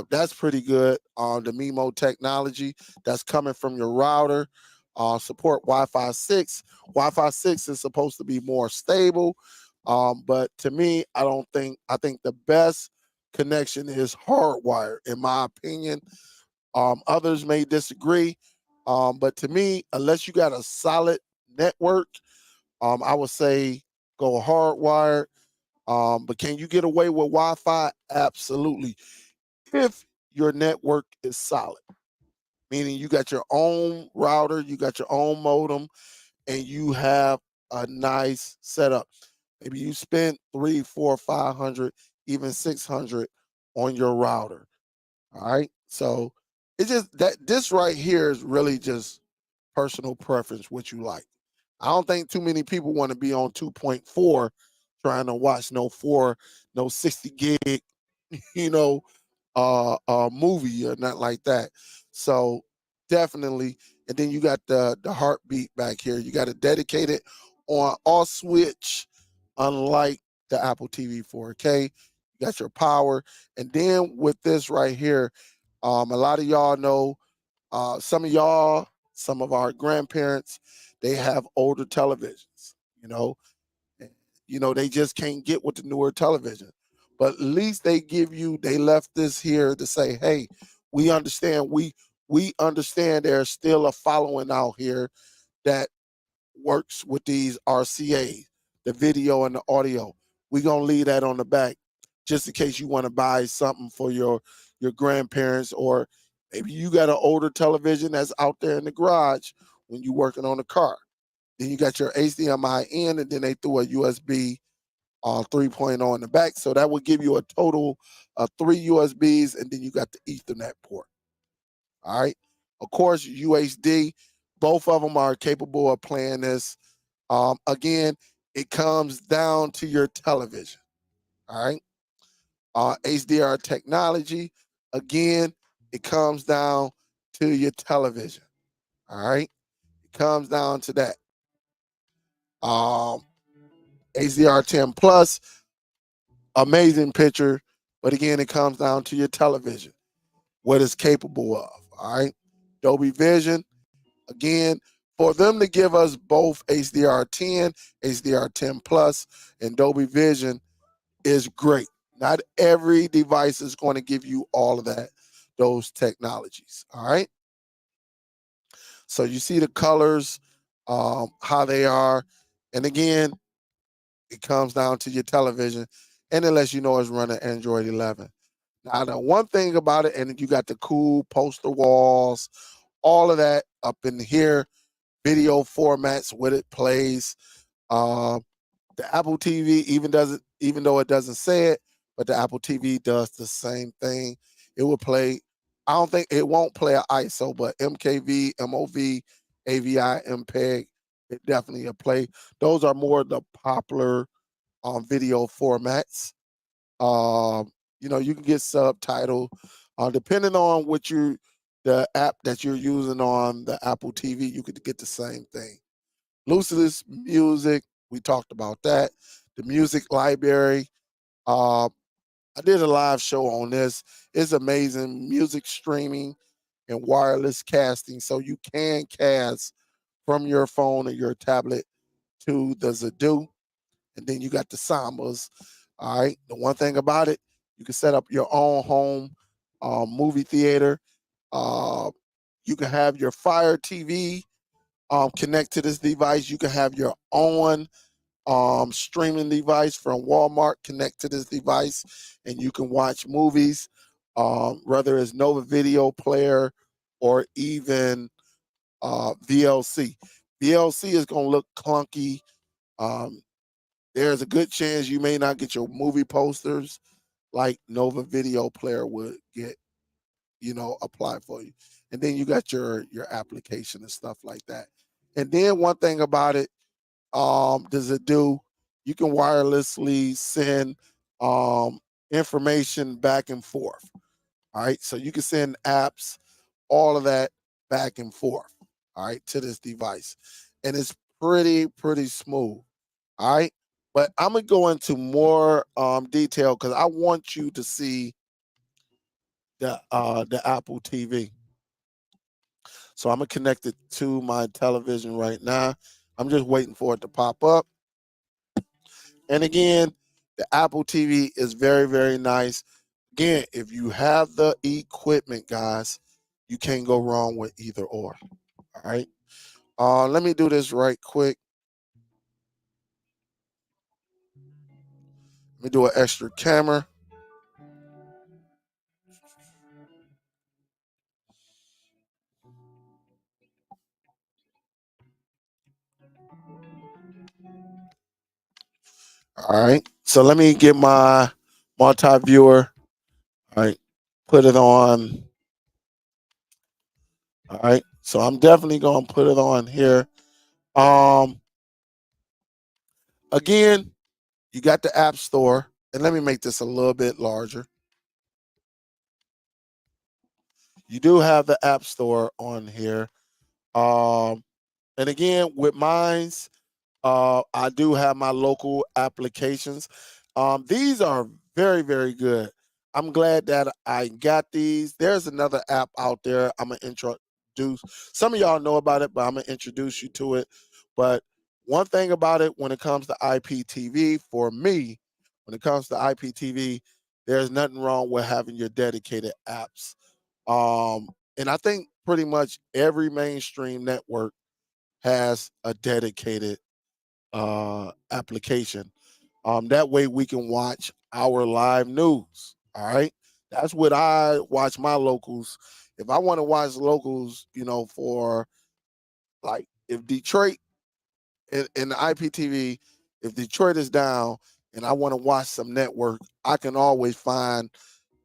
that's pretty good. The MIMO technology that's coming from your router support Wi-Fi 6. Wi-Fi 6 is supposed to be more stable, but to me, I don't think. I think the best connection is hardwired, in my opinion. Others may disagree, but to me, unless you got a solid network, I would say go hardwired. But can you get away with Wi-Fi? Absolutely. If your network is solid, meaning you got your own router, you got your own modem, and you have a nice setup. Maybe you spent 3, 4, 500, even 600 on your router. All right. So it's just that this right here is really just personal preference, what you like. I don't think too many people want to be on 2.4 trying to watch no 60 gig, you know, movie or not like that. So definitely. And then you got the heartbeat back here. You got a dedicated on off switch, unlike the Apple TV 4K. You got your power. And then with this right here, a lot of y'all know, some of y'all, some of our grandparents, they have older televisions, you know, and, they just can't get with the newer television. But at least they left this here to say, hey, we understand, we understand there's still a following out here that works with these RCA, the video and the audio. We're gonna leave that on the back just in case you want to buy something for your grandparents, or maybe you got an older television that's out there in the garage when you're working on a car. Then you got your HDMI in, and then they threw a USB 3.0 in the back. So that would give you a total of 3 USBs, and then you got the Ethernet port. All right. Of course, UHD, both of them are capable of playing this. Again, it comes down to your television. All right. HDR technology, again, it comes down to your television. All right. It comes down to that. Um, HDR 10 Plus, amazing picture. But again, it comes down to your television, what it's capable of. All right. Dolby Vision, again, for them to give us both HDR 10, HDR 10 Plus, and Dolby Vision is great. Not every device is going to give you all of that, those technologies. All right. So you see the colors, how they are. And again, it comes down to your television, and it lets you know it's running Android 11. Now, the one thing about it, and you got the cool poster walls, all of that up in here, video formats, what it plays. Uh, the Apple TV even though it doesn't say it, but the Apple TV does the same thing. It will play. I don't think it won't play an ISO, but MKV, MOV, AVI, MPEG, it definitely a play. Those are more the popular video formats. Um, you can get subtitle, depending on the app that you're using on the Apple TV. You could get the same thing. Lucidus Music, we talked about that. The music library. Uh, I did a live show on this. It's amazing music streaming and wireless casting. So you can cast from your phone or your tablet to the Zidoo. And then you got the Sambas. All right. The one thing about it, you can set up your own home movie theater. Uh, you can have your Fire TV connect to this device. You can have your own streaming device from Walmart connect to this device, and you can watch movies, whether it's Nova Video Player or even VLC. VLC is going to look clunky. Um, there's a good chance you may not get your movie posters like Nova Video Player would get, apply for you. And then you got your application and stuff like that. And then one thing about it, does it do? You can wirelessly send information back and forth. All right. So you can send apps, all of that back and forth. All right, to this device. And it's pretty smooth. All right. But I'm gonna go into more detail because I want you to see the Apple TV. So I'm gonna connect it to my television right now. I'm just waiting for it to pop up. And again, the Apple TV is very nice. Again, if you have the equipment, guys, you can't go wrong with either or. All right. Let me do this right quick. Let me do an extra camera. All right. So let me get my multi-viewer. All right. Put it on. All right. So I'm definitely gonna put it on here. Um Again, you got the App Store. And let me make this a little bit larger. You do have the App Store on here. Um and again, with mine's, I do have my local applications. These are very good. I'm glad that I got these. There's another app out there I'm gonna introduce. Some of y'all know about it, but I'm gonna introduce you to it. But one thing about it, when it comes to IPTV, for me, when it comes to IPTV, there's nothing wrong with having your dedicated apps. And I think pretty much every mainstream network has a dedicated application. That way we can watch our live news. All right. That's what I watch my locals. If I want to watch locals, for like if Detroit in the IPTV, if Detroit is down and I want to watch some network, I can always find,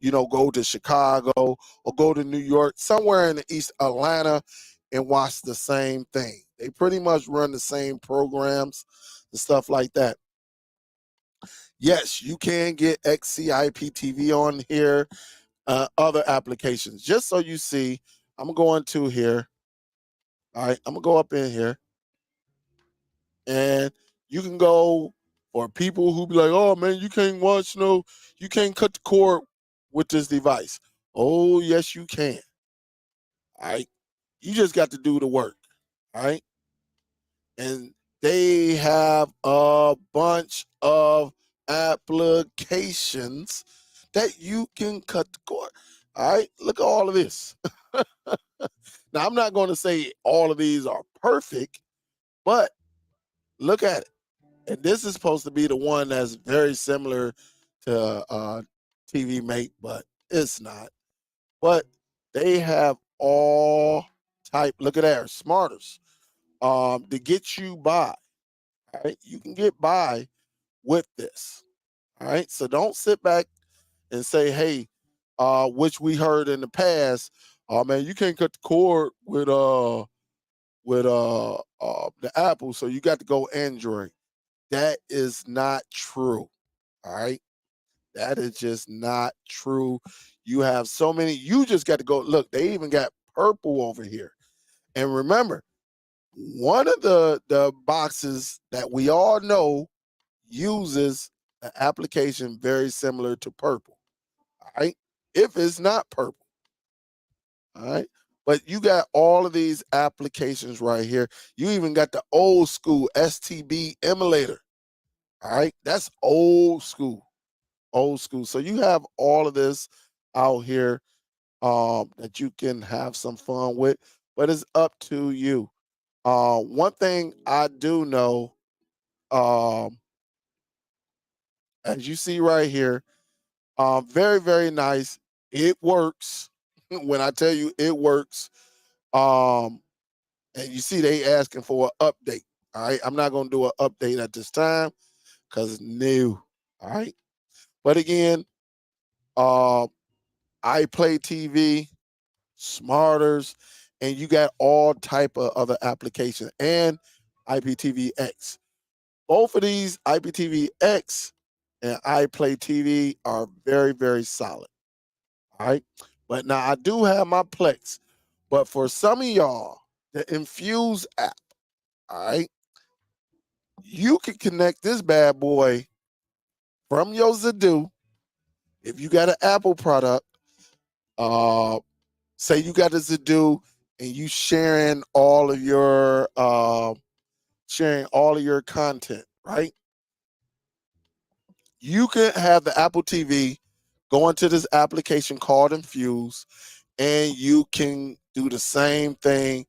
go to Chicago or go to New York, somewhere in the East Atlanta, and watch the same thing. They pretty much run the same programs and stuff like that. Yes, you can get XCIPTV on here, other applications. Just so you see, I'm going to go into here. All right, I'm going to go up in here and you can go for people who be like, oh man, you can't watch you can't cut the cord with this device. Oh, yes, you can. All right. You just got to do the work. All right. And they have a bunch of applications that you can cut the cord. All right. Look at all of this. Now, I'm not going to say all of these are perfect, but look at it. And this is supposed to be the one that's very similar to TV Mate, but it's not. But they have all type. Look at that, smarters. To get you by. All right, you can get by with this. All right, so don't sit back and say, "Hey," which we heard in the past. Oh man, you can't cut the cord with the Apple, so you got to go Android. That is not true. All right. That is just not true. You have so many, you just got to go. Look, they even got purple over here. And remember, one of the boxes that we all know uses an application very similar to purple. All right. If it's not purple. All right. But you got all of these applications right here. You even got the old school STB emulator. All right. That's old school. Old school. So you have all of this out here that you can have some fun with, but it's up to you. One thing I do know, um, as you see right here, very, very nice. It works. When I tell you it works, um, and you see they asking for an update. All right. I'm not going to do an update at this time because it's new. All right. But again, uh, I play TV, Smarters, and you got all type of other applications and IPTV-X. Both of these, IPTV-X and iPlay TV, are very, very solid. All right. But now I do have my Plex. But for some of y'all, the Infuse app, all right, you can connect this bad boy from your Zidoo. If you got an Apple product, uh, say you got a Zidoo and you sharing all of your content, right? You can have the Apple TV go into this application called Infuse, and you can do the same thing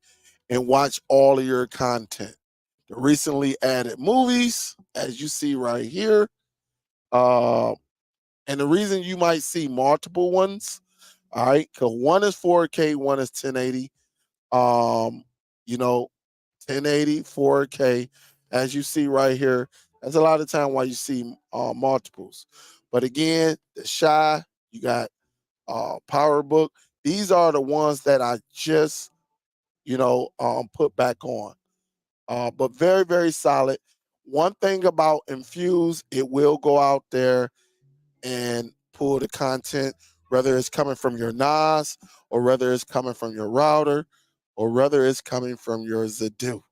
and watch all of your content. The recently added movies, as you see right here, uh, and the reason you might see multiple ones, all right, because one is 4K, one is 1080. Um, you know, 1080, 4K, as you see right here. That's a lot of time why you see multiples. But again, the Shy, you got PowerBook. These are the ones that I just, put back on. But very, very solid. One thing about Infuse, it will go out there and pull the content, whether it's coming from your NAS or whether it's coming from your router or whether it's coming from your Zidoo.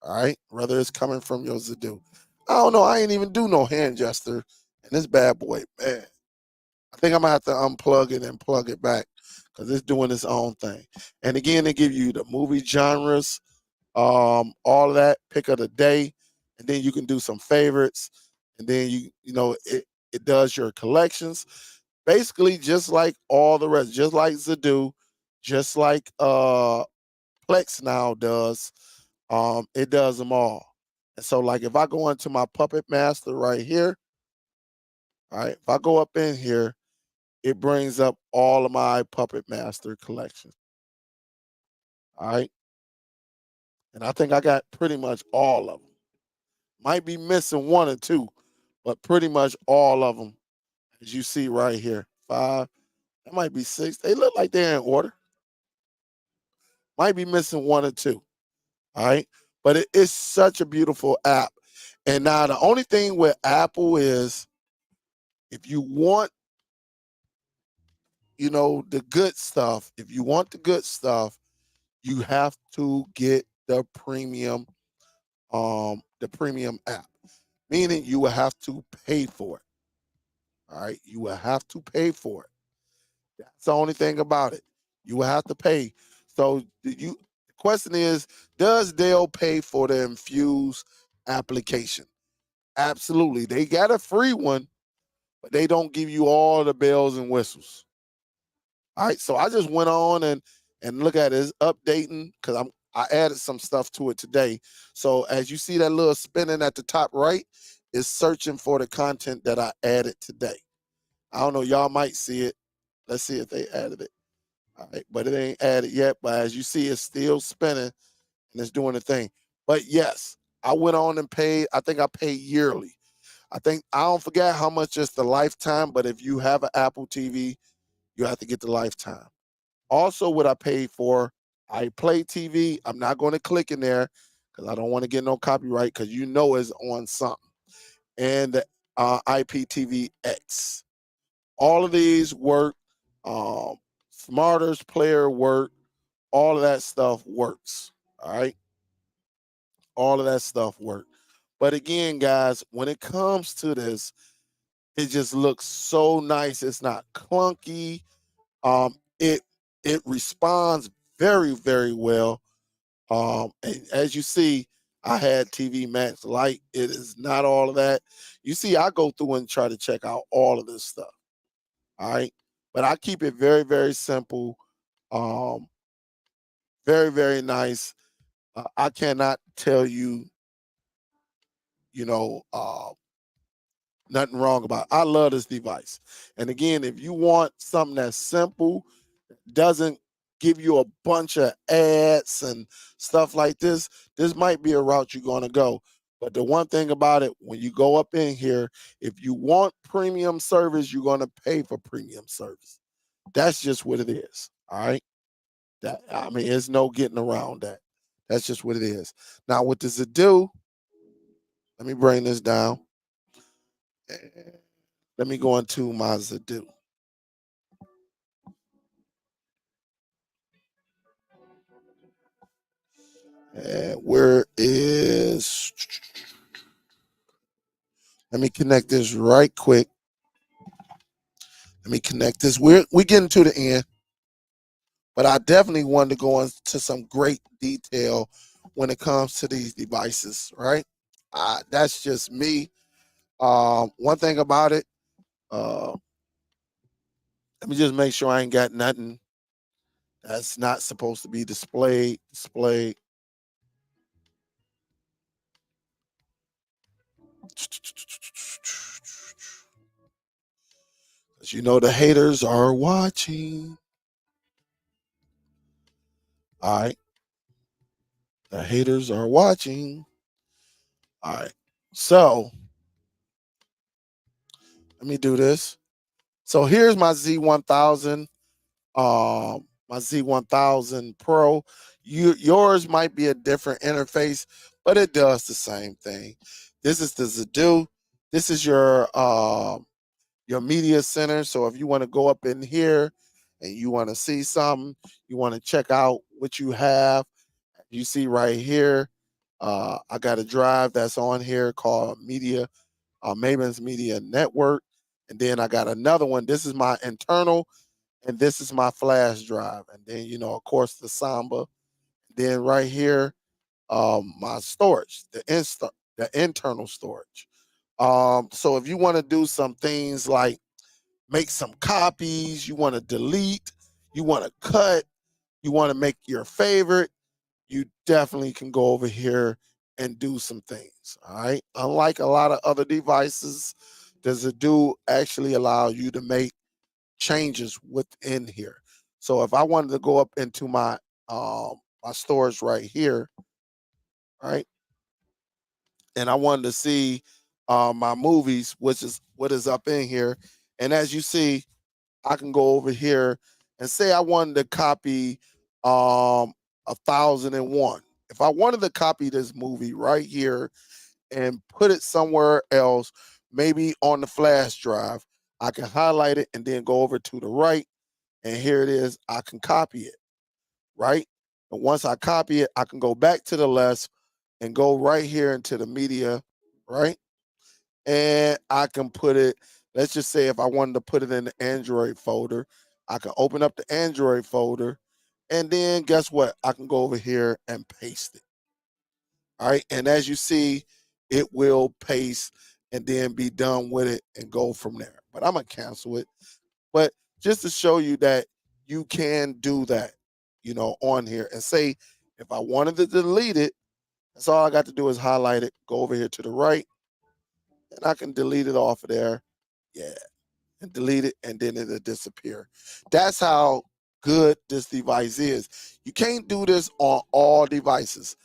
All right, whether it's coming from your Zidoo. I don't know. I ain't even do no hand gesture, and this bad boy, man. I think I'm gonna have to unplug it and plug it back because it's doing its own thing. And again, they give you the movie genres, all of that, pick of the day, and then you can do some favorites, and then it does your collections, basically just like all the rest, just like Zidoo, just like Plex now does. It does them all. And so, like, if I go into my Puppet Master right here, all right, if I go up in here, it brings up all of my Puppet Master collections. All right. And I think I got pretty much all of them. Might be missing one or two, but pretty much all of them, as you see right here. Five, that might be six. They look like they're in order. Might be missing one or two. All right. But it is such a beautiful app. And now the only thing with Apple is if you want, the good stuff, if you want the good stuff, you have to get the premium app. Meaning you will have to pay for it. All right. You will have to pay for it. That's the only thing about it. You will have to pay. So the question is, does Dell pay for the Infuse application? Absolutely. They got a free one, but they don't give you all the bells and whistles. All right. So I just went on and look at it. It's updating because I added some stuff to it today. So as you see that little spinning at the top right, it's searching for the content that I added today. I don't know, y'all might see it. Let's see if they added it. All right, but it ain't added yet. But as you see, it's still spinning and it's doing the thing. But yes, I went on and paid. I think I paid yearly. I don't forget how much is the lifetime, but if you have an Apple TV, you have to get the lifetime. Also, what I paid for iPlay TV. I'm not going to click in there because I don't want to get no copyright because you know it's on something. And the IPTV X. All of these work. Um, Smartest player work. All of that stuff works. All right. All of that stuff works. But again, guys, when it comes to this, it just looks so nice. It's not clunky. It responds very, very well. And as you see, I had TV Max Lite. It is not all of that. You see, I go through and try to check out all of this stuff. All right. But I keep it very, very simple. Um, Very, very nice. I cannot tell you, you know, nothing wrong about it. I love this device. And again, if you want something that's simple, doesn't give you a bunch of ads and stuff like this might be a route you're going to go. But the one thing about it, when you go up in here, if you want premium service, you're going to pay for premium service. That's just what it is. All right. That, I mean, there's no getting around that. That's just what it is. Now, what does it do? Let me bring this down. Let me go into my Zidoo. And where is? Let me connect this right quick. Let me connect this. We getting to the end, but I definitely wanted to go into some great detail when it comes to these devices. Right? That's just me. One thing about it. Uh, Let me just make sure I ain't got nothing that's not supposed to be displayed. Displayed. As you know, the haters are watching. All right. The haters are watching. All right. So let me do this. So here's my Z1000, my Z1000 Pro. Yours might be a different interface, but it does the same thing. This is the Zidoo. This is your media center. So if you want to go up in here and you want to see something, you want to check out what you have, you see right here. I got a drive that's on here called Media, Maven's Media Network. And then I got another one. This is my internal, and this is my flash drive. And then, of course, the Samba. Then right here, my storage, the internal storage. So if you want to do some things like make some copies, you want to delete, you want to cut, you want to make your favorite, you definitely can go over here and do some things. All right. Unlike a lot of other devices, does it do actually allow you to make changes within here? So if I wanted to go up into my storage right here, right, and I wanted to see my movies, which is what is up in here, and as you see, I can go over here and say I wanted to copy 1001. If I wanted to copy this movie right here and put it somewhere else, maybe on the flash drive, I can highlight it and then go over to the right, and here it is. I can copy it, right? And once I copy it, I can go back to the left and go right here into the media, right? And I can put it, let's just say if I wanted to put it in the Android folder, I can open up the Android folder, and then guess what? I can go over here and paste it. All right. And as you see, it will paste and then be done with it and go from there. But I'm going to cancel it. But just to show you that you can do that, on here and say, if I wanted to delete it, that's all I got to do is highlight it, go over here to the right, and I can delete it off of there. Yeah. And delete it, and then it'll disappear. That's how good this device is. You can't do this on all devices.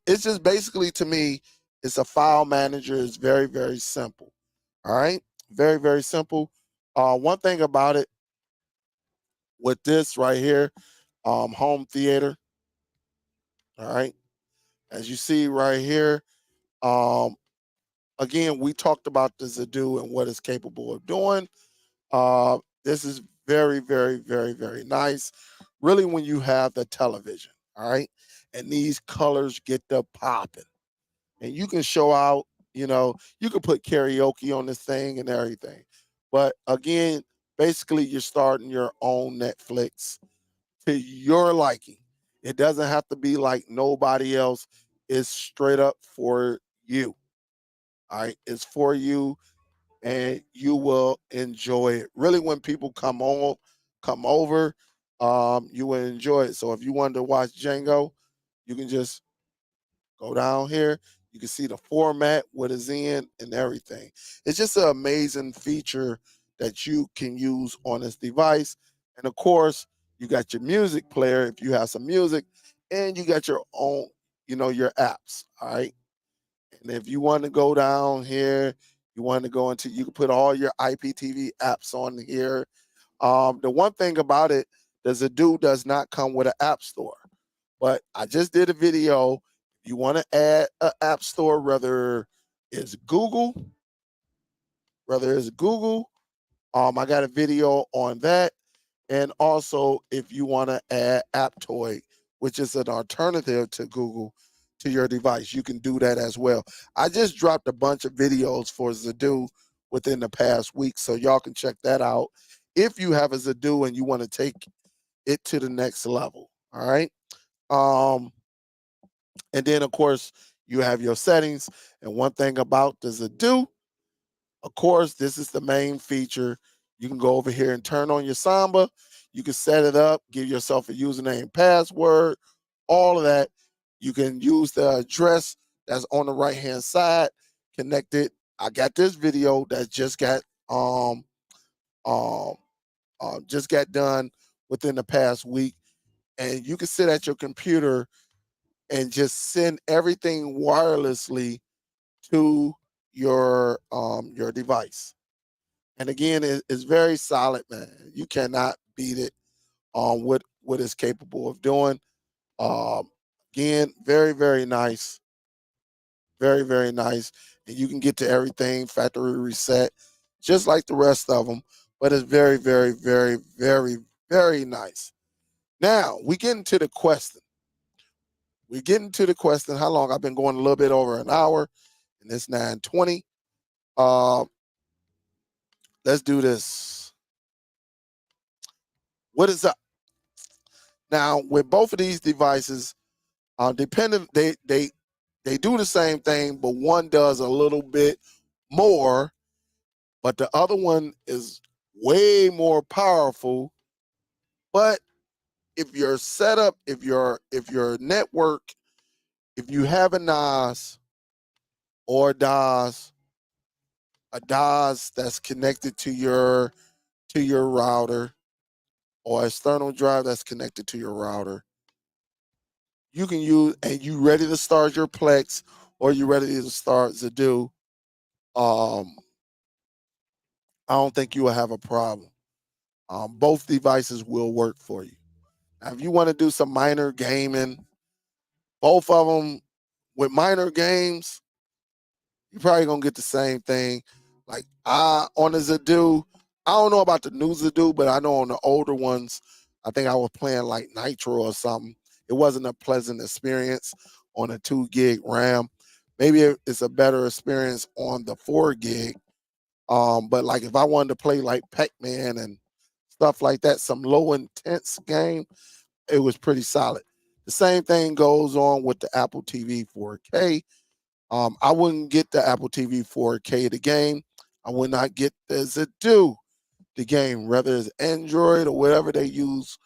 It's just basically, to me, it's a file manager. It's very, very simple. All right. Very, very simple. One thing about it with this right here, home theater. All right. As you see right here, um, again, we talked about the Zidoo and what it's capable of doing. This is very, very, very, very nice. Really, when you have the television, all right, and these colors get the popping, and you can show out. You can put karaoke on this thing and everything. But again, basically, you're starting your own Netflix to your liking. It doesn't have to be like nobody else. It's straight up for you. All right, it's for you and you will enjoy it. Really, when people come over, you will enjoy it. So if you wanted to watch Django, you can just go down here. You can see the format, what is in, and everything. It's just an amazing feature that you can use on this device. And of course, you got your music player if you have some music, and you got your own, your apps. All right. And if you want to go down here, you want to go into, you can put all your IPTV apps on here. The one thing about it, the Zidoo does not come with an app store. But I just did a video. You want to add an app store, it's Google, whether it's Google. I got a video on that. And also, if you want to add Aptoid, which is an alternative to Google, to your device, you can do that as well. I just dropped a bunch of videos for Zidoo within the past week, so y'all can check that out if you have a Zidoo and you want to take it to the next level. All right. Um, and then, of course, you have your settings. And one thing about the Zidoo, of course, this is the main feature. You can go over here and turn on your Samba. You can set it up, give yourself a username, password, all of that. You can use the address that's on the right hand side, connect it. I got this video that um um just got done within the past week, and you can sit at your computer and just send everything wirelessly to your device. And again, it's very solid, man. You cannot beat it on what it's capable of doing. Um, Again, very, very nice. Very, very nice. And you can get to everything factory reset, just like the rest of them. But it's very, very, very, very, very nice. Now we get into the question. We get into the question. How long? I've been going a little bit over an hour, and it's 9:20. Uh, let's do this. What is up? Now with both of these devices, depending they do the same thing, but one does a little bit more, but the other one is way more powerful. But if your setup, if your network, if you have a NAS or a DOS that's connected to your router, or external drive that's connected to your router, you can use, and you ready to start your Plex, or you ready to start Zidoo, um, I don't think you will have a problem. Both devices will work for you. Now, if you want to do some minor gaming, both of them with minor games, you're probably gonna get the same thing. Like on the Zidoo, I don't know about the new Zidoo, but I know on the older ones, I think I was playing like Nitro or something. It wasn't a pleasant experience on a 2 gig RAM. Maybe it's a better experience on the 4 gig. But like if I wanted to play like Pac-Man and stuff like that, some low intense game, it was pretty solid. The same thing goes on with the Apple TV 4K. I wouldn't get the Apple TV 4K the game. I would not get the Zidoo the game, whether it's Android or whatever they use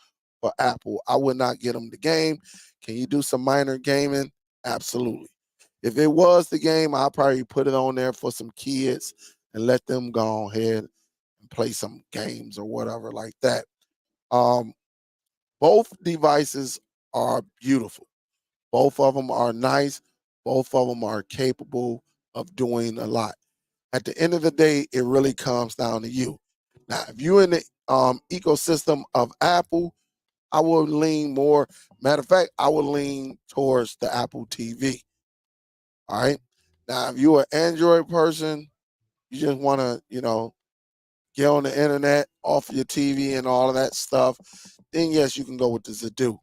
for Apple. I would not get them the game. Can you do some minor gaming? Absolutely. If it was the game, I'll probably put it on there for some kids and let them go ahead and play some games or whatever like that. Um, both devices are beautiful. Both of them are nice. Both of them are capable of doing a lot. At the end of the day, it really comes down to you. Now, if you're in the ecosystem of Apple, I would lean more. Matter of fact, I would lean towards the Apple TV. All right. Now, if you're an Android person, you just want to, get on the internet off your TV and all of that stuff, then yes, you can go with the Zidoo.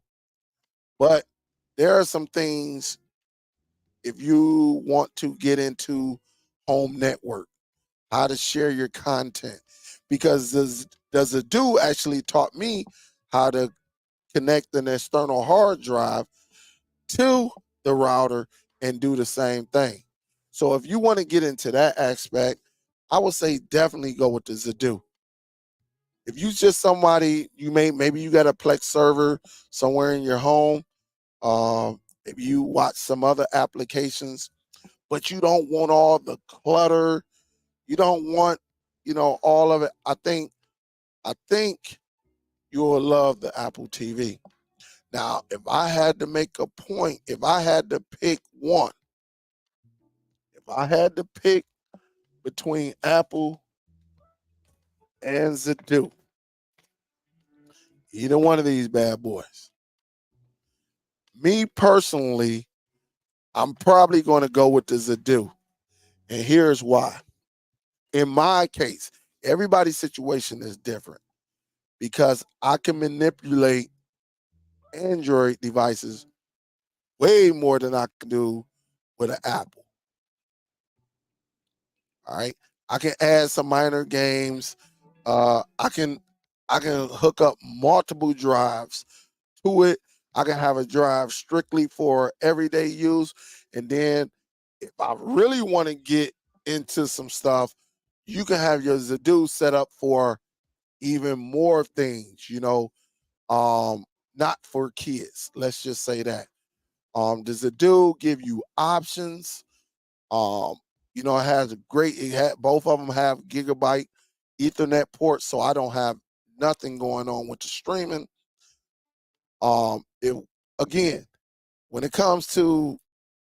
But there are some things if you want to get into home network, how to share your content, because the Zidoo actually taught me how to connect an external hard drive to the router and do the same thing. So if you want to get into that aspect, I would say definitely go with the Zidoo. If you just somebody maybe you got a Plex server somewhere in your home, if you watch some other applications, but you don't want all the clutter, you don't want all of it. I think you will love the Apple TV. Now, if I had to make a point, if I had to pick one, if I had to pick between Apple and Zidoo, either one of these bad boys, me personally, I'm probably going to go with the Zidoo. And here's why. In my case, everybody's situation is different because I can manipulate Android devices way more than I can do with an Apple. All right. I can add some minor games. I can hook up multiple drives to it. I can have a drive strictly for everyday use. And then if I really want to get into some stuff, you can have your Zidoo set up for even more things, not for kids. Let's just say that. The Zidoo give you options. Um, it has both of them have gigabyte Ethernet ports, so I don't have nothing going on with the streaming. It again, when it comes to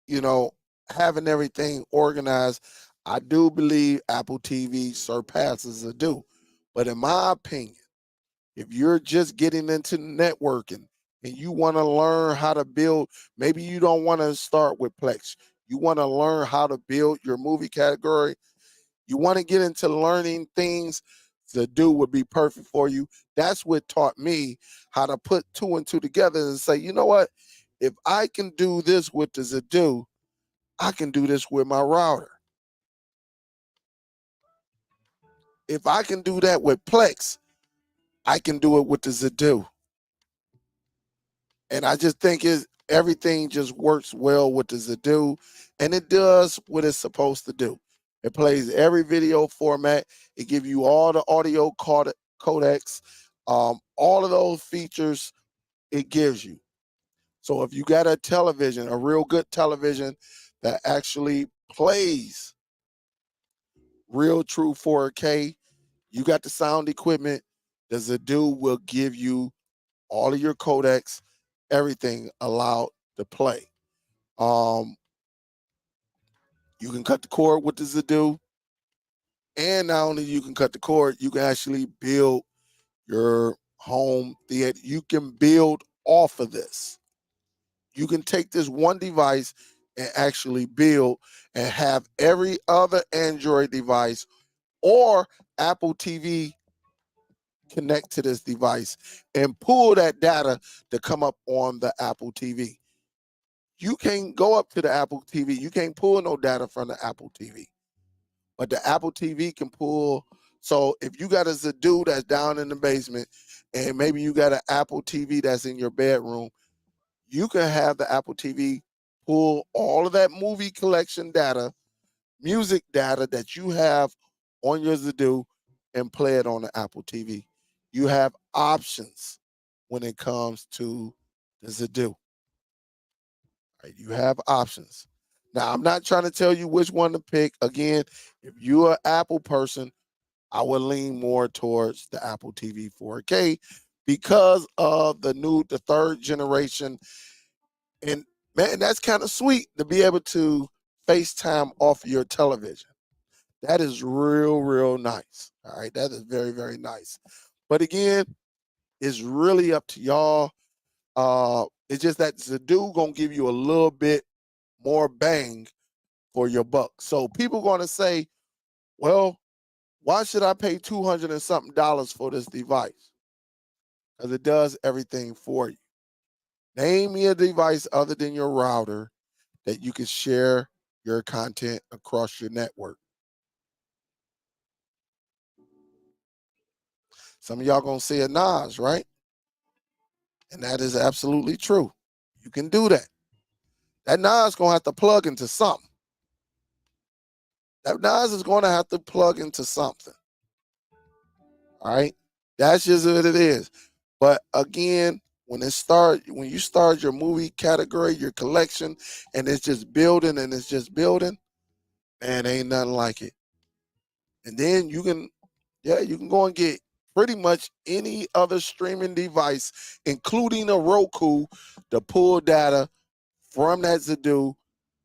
you know having everything organized, I do believe Apple TV surpasses Zidoo. But in my opinion, if you're just getting into networking and you want to learn how to build, maybe you don't want to start with Plex. You want to learn how to build your movie category. You want to get into learning things, Zidoo would be perfect for you. That's what taught me how to put two and two together and say, you know what? If I can do this with the Zidoo, I can do this with my router. If I can do that with Plex, I can do it with the Zidoo. And I just think everything just works well with the Zidoo, and it does what it's supposed to do. It plays every video format. It gives you all the audio codecs, all of those features it gives you. So if you got a television, a real good television that actually plays real true 4K, you got the sound equipment, the Zidoo will give you all of your codecs, everything allowed to play. Um, you can cut the cord with the Zidoo, and not only you can cut the cord, you can actually build your home theater. You can build off of this. You can take this one device and actually build and have every other Android device or Apple TV connect to this device and pull that data to come up on the Apple TV. You can't go up to the Apple TV. You can't pull no data from the Apple TV, but the Apple TV can pull. So if you got a Zidoo that's down in the basement, and maybe you got an Apple TV that's in your bedroom, you can have the Apple TV pull all of that movie collection data, music data that you have on your Zidoo, and play it on the Apple TV. You have options when it comes to the Zidoo. Right? You have options. Now, I'm not trying to tell you which one to pick. Again, if you're an Apple person, I would lean more towards the Apple TV 4K because of the third generation. And man, that's kind of sweet to be able to FaceTime off of your television. That is real, real nice. All right. That is very, very nice. But again, It's really up to y'all. It's just that Zidoo gonna give you a little bit more bang for your buck. So people gonna say, well, why should I pay 200 and something dollars for this device? Because it does everything for you. Name me a device other than your router that you can share your content across your network. Some of y'all gonna say a NAS, right? And that is absolutely true. You can do that. That NAS gonna have to plug into something. That NAS is gonna have to plug into something. All right. That's just what it is. But again, when you start your movie category, your collection, and it's just building and it's just building, man, ain't nothing like it. And then you can go and get pretty much any other streaming device, including a Roku, to pull data from that Zidoo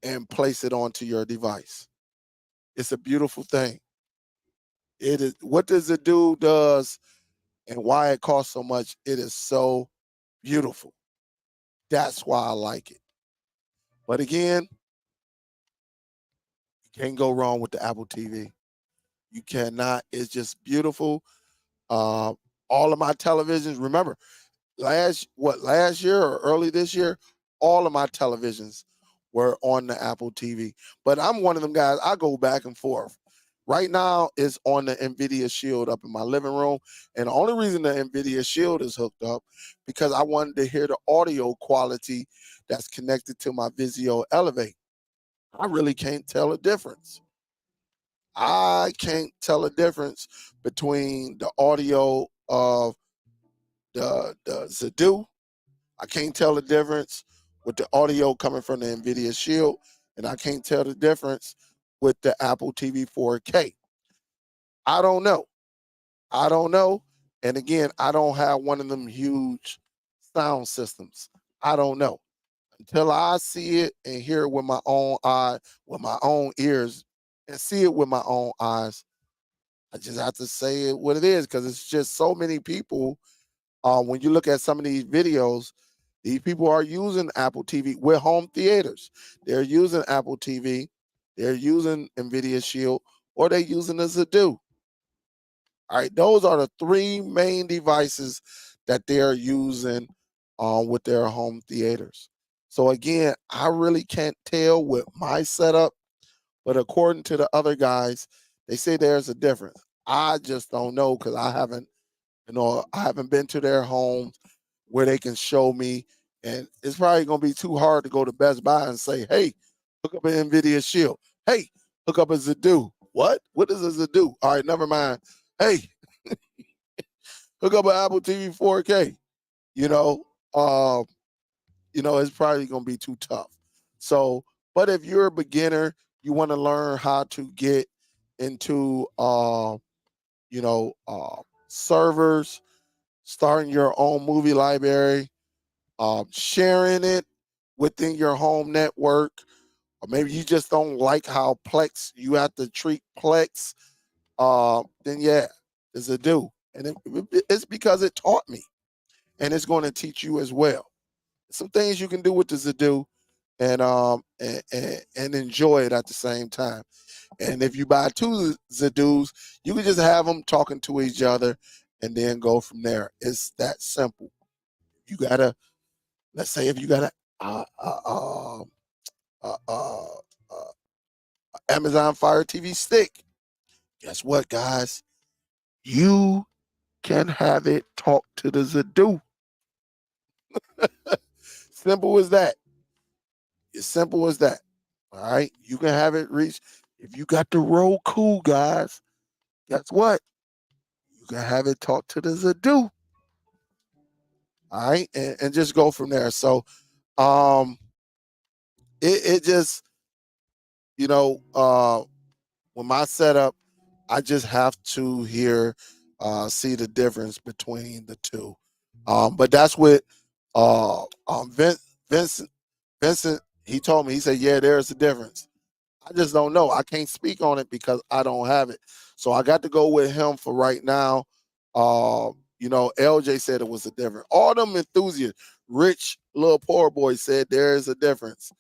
and place it onto your device. It's a beautiful thing. It is what the Zidoo does and why it costs so much. It is so beautiful. That's why I like it. But again, you can't go wrong with the Apple TV. You cannot. It's just beautiful. Uh, all of my televisions. Remember, last year or early this year, all of my televisions were on the Apple TV. But I'm one of them guys. I go back and forth. Right now, it's on the NVIDIA Shield up in my living room, and the only reason the NVIDIA Shield is hooked up because I wanted to hear the audio quality that's connected to my Vizio Elevate. I really can't tell a difference. I can't tell a difference between the audio of the Zidoo. I can't tell the difference with the audio coming from the NVIDIA Shield, and I can't tell the difference with the Apple TV 4K. I don't know. I don't know. And again, I don't have one of them huge sound systems. I don't know. Until I see it and hear it with my own eye, with my own ears, and see it with my own eyes, I just have to say it what it is because it's just so many people. When you look at some of these videos, these people are using Apple TV with home theaters. They're using Apple TV, they're using NVIDIA Shield, or they're using a Zidoo. All right, those are the three main devices that they are using with their home theaters. So again, I really can't tell with my setup, but according to the other guys, they say there's a difference. I just don't know because I haven't been to their homes where they can show me, and it's probably gonna be too hard to go to Best Buy and say, "Hey, hook up an NVIDIA Shield. Hey, hook up a Zidoo." What? What is a Zidoo? All right, never mind. Hey, hook up an Apple TV 4K. You know, uh, it's probably gonna be too tough. So, but if you're a beginner, you want to learn how to get into, servers, starting your own movie library, sharing it within your home network, or maybe you just don't like how Plex you have to treat Plex. Then yeah, it's a do, and it's because it taught me, and it's going to teach you as well. Some things you can do with the Zidoo and enjoy it at the same time. And if you buy two Zidoos, you can just have them talking to each other and then go from there. It's that simple. You gotta, let's say if you got a uh, uh, uh, Amazon Fire TV stick, guess what, guys? You can have it talk to the Zidoo. Simple as that. As simple as that. All right. You can have it reach. If you got the Roku, guys, guess what? You can have it talk to the Zidoo. All right. And just go from there. So um it just, you know, with my setup, I just have to see the difference between the two. But that's what Vincent Vincent he told me. He said, "Yeah, there's a difference." I just don't know. I can't speak on it because I don't have it. So I got to go with him for right now. You know, LJ said it was a difference. All them enthusiasts, rich little poor boy said there is a difference.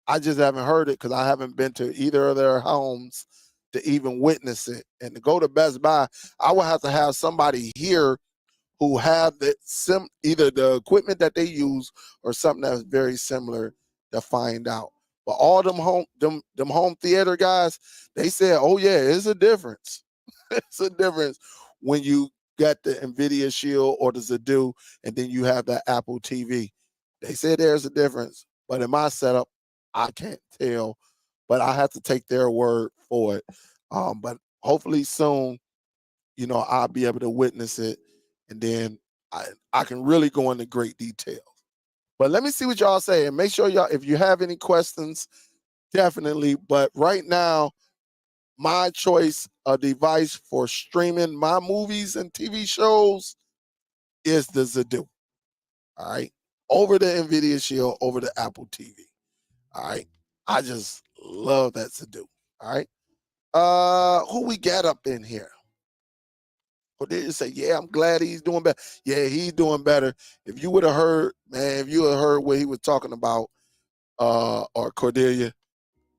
I just haven't heard it because I haven't been to either of their homes to even witness it. And to go to Best Buy, I would have to have somebody here who have either the equipment that they use or something that's very similar to find out. But all them home theater guys, they said, oh yeah, it's a difference. It's a difference when you got the NVIDIA Shield or the Zidoo, and then you have that Apple TV. They said there's a difference, but in my setup, I can't tell. But I have to take their word for it. But hopefully soon, you know, I'll be able to witness it, and then I can really go into great detail. But let me see what y'all say, and make sure y'all, if you have any questions, definitely. But right now, my choice of device for streaming my movies and TV shows is the Zidoo. All right. Over the NVIDIA Shield, over the Apple TV. All right. I just love that Zidoo. All right. Who we got up in here? Cordelia say, yeah, I'm glad he's doing better. Yeah, he's doing better. If you would have heard, man, if you had heard what he was talking about, or Cordelia,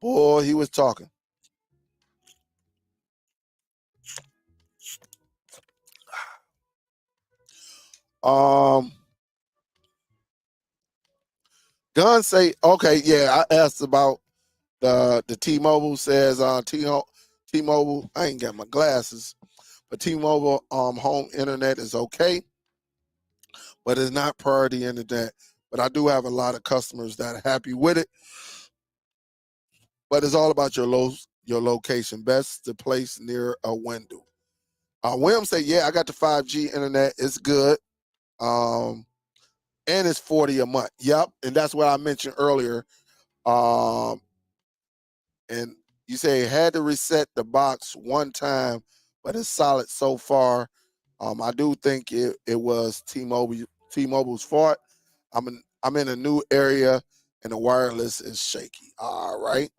boy, he was talking. Gun say, okay, yeah, I asked about the T-Mobile says T-Mobile, I ain't got my glasses, but T-Mobile home internet is okay, but it's not priority internet. But I do have a lot of customers that are happy with it. But it's all about your location. Best to place near a window. William say, yeah, I got the 5G internet. It's good. And it's $40 a month. Yep. And that's what I mentioned earlier. And you say had to reset the box one time, but it's solid so far. I do think it was T-Mobile's fault. I'm in a new area and the wireless is shaky. All right.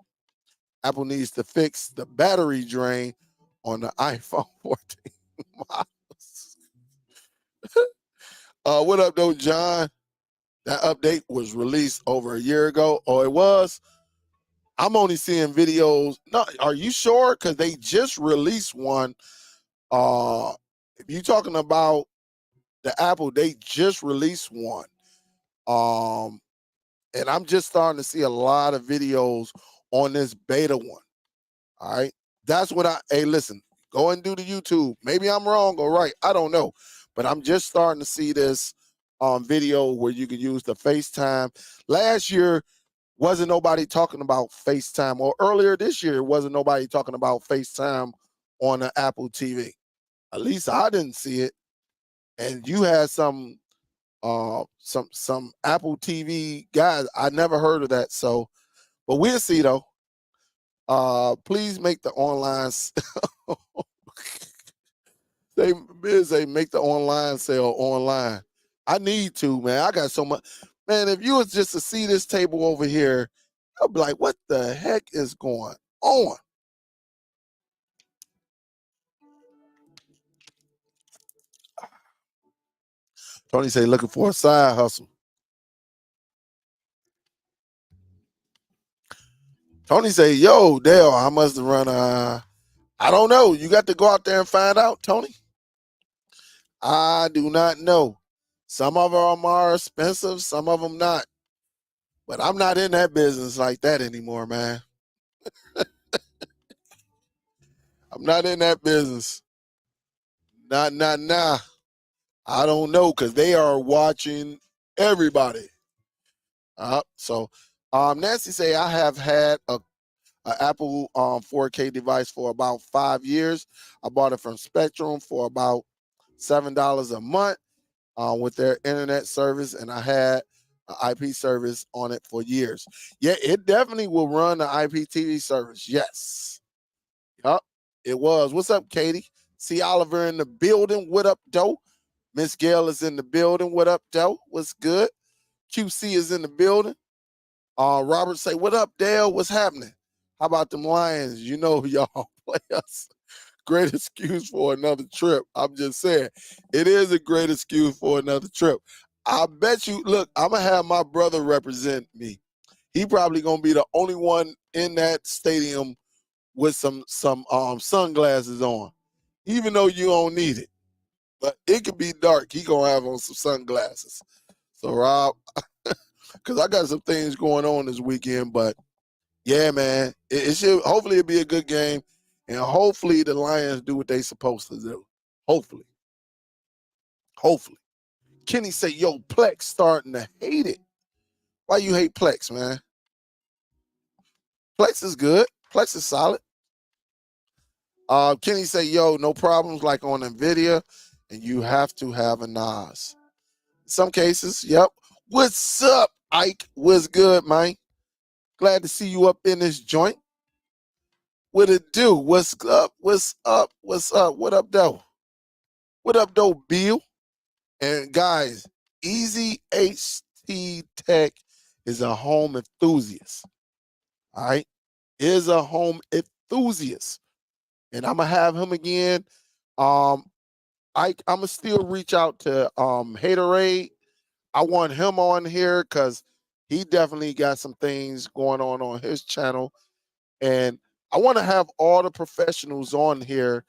Apple needs to fix the battery drain on the iPhone 14 models. What up, though, John? That update was released over a year ago. Oh, it was? I'm only seeing videos. No, are you sure? Because they just released one. If you're talking about the Apple, they just released one. And I'm just starting to see a lot of videos on this beta one. All right. That's what hey, listen, go and do the YouTube. Maybe I'm wrong or right. I don't know. But I'm just starting to see this video where you can use the FaceTime. Last year, wasn't nobody talking about FaceTime, or earlier this year, wasn't nobody talking about FaceTime on the Apple TV. At least I didn't see it. And you had some Apple TV guys. I never heard of that. So, but we'll see though. Please make the online say make the online sale online. I need to, man. I got so much. Man, if you was just to see this table over here, I'd be like, what the heck is going on? Tony say looking for a side hustle. Tony say, yo, Dale, I must have run I don't know. You got to go out there and find out, Tony. I do not know. Some of them are expensive, some of them not. But I'm not in that business like that anymore, man. I'm not in that business. Nah. I don't know because they are watching everybody. So Nancy say I have had a Apple 4K device for about 5 years. I bought it from Spectrum for about $7 a month with their internet service, and I had an IP service on it for years. Yeah, it definitely will run the IPTV service. Yes. Yup, it was. What's up, Katie? See Oliver in the building. What up, Doe? Miss Gail is in the building. What up, Doe? What's good? QC is in the building. Robert say, what up, Dale? What's happening? How about them Lions? You know y'all play us. great excuse for another trip. I'm just saying, it is a great excuse for another trip. I bet you, look, I'm going to have my brother represent me. He probably going to be the only one in that stadium with some sunglasses on, even though you don't need it. But it could be dark. He going to have on some sunglasses. So, Rob, because I got some things going on this weekend, but yeah, man, it should, hopefully it'll be a good game, and hopefully the Lions do what they supposed to do. Hopefully. Kenny say, yo, Plex starting to hate it. Why you hate Plex, man? Plex is good. Plex is solid. Kenny say, yo, no problems like on NVIDIA, and you have to have a NAS. In some cases, yep. What's up, Ike? What's good, man? Glad to see you up in this joint. What it do? What's up? What's up? What's up? What up, though? What up, though, Bill? And guys, Easy HT Tech is a home enthusiast. All right, is a home enthusiast, and I'm gonna have him again. I'm gonna still reach out to Haterade. I want him on here because he definitely got some things going on his channel, and I want to have all the professionals on here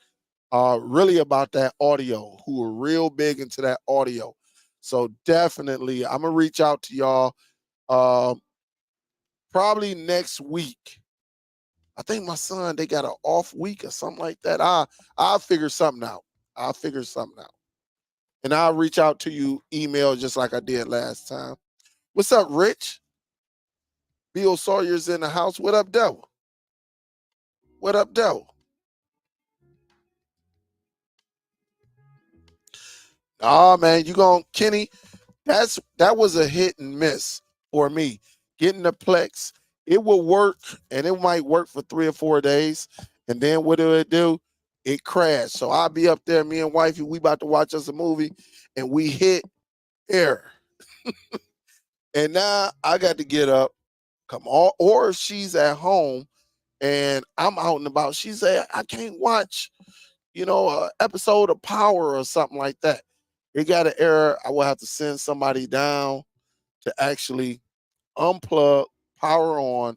really about that audio, who are real big into that audio. So definitely, I'm gonna reach out to y'all probably next week. I think my son, they got an off week or something like that. I'll figure something out. I'll figure something out. And I'll reach out to you email just like I did last time. What's up, Rich? Bill Sawyer's in the house. What up, Devil? What up, Devil? Oh man, you going Kenny? That was a hit and miss for me. Getting the Plex, it will work, and it might work for 3 or 4 days, and then what do it do? It crashed. So I'll be up there, me and wifey, we about to watch us a movie, and we hit error. And now I got to get up, come on, or if she's at home and I'm out and about, she say I can't watch, an episode of Power or something like that. It got an error. I will have to send somebody down to actually unplug, power on,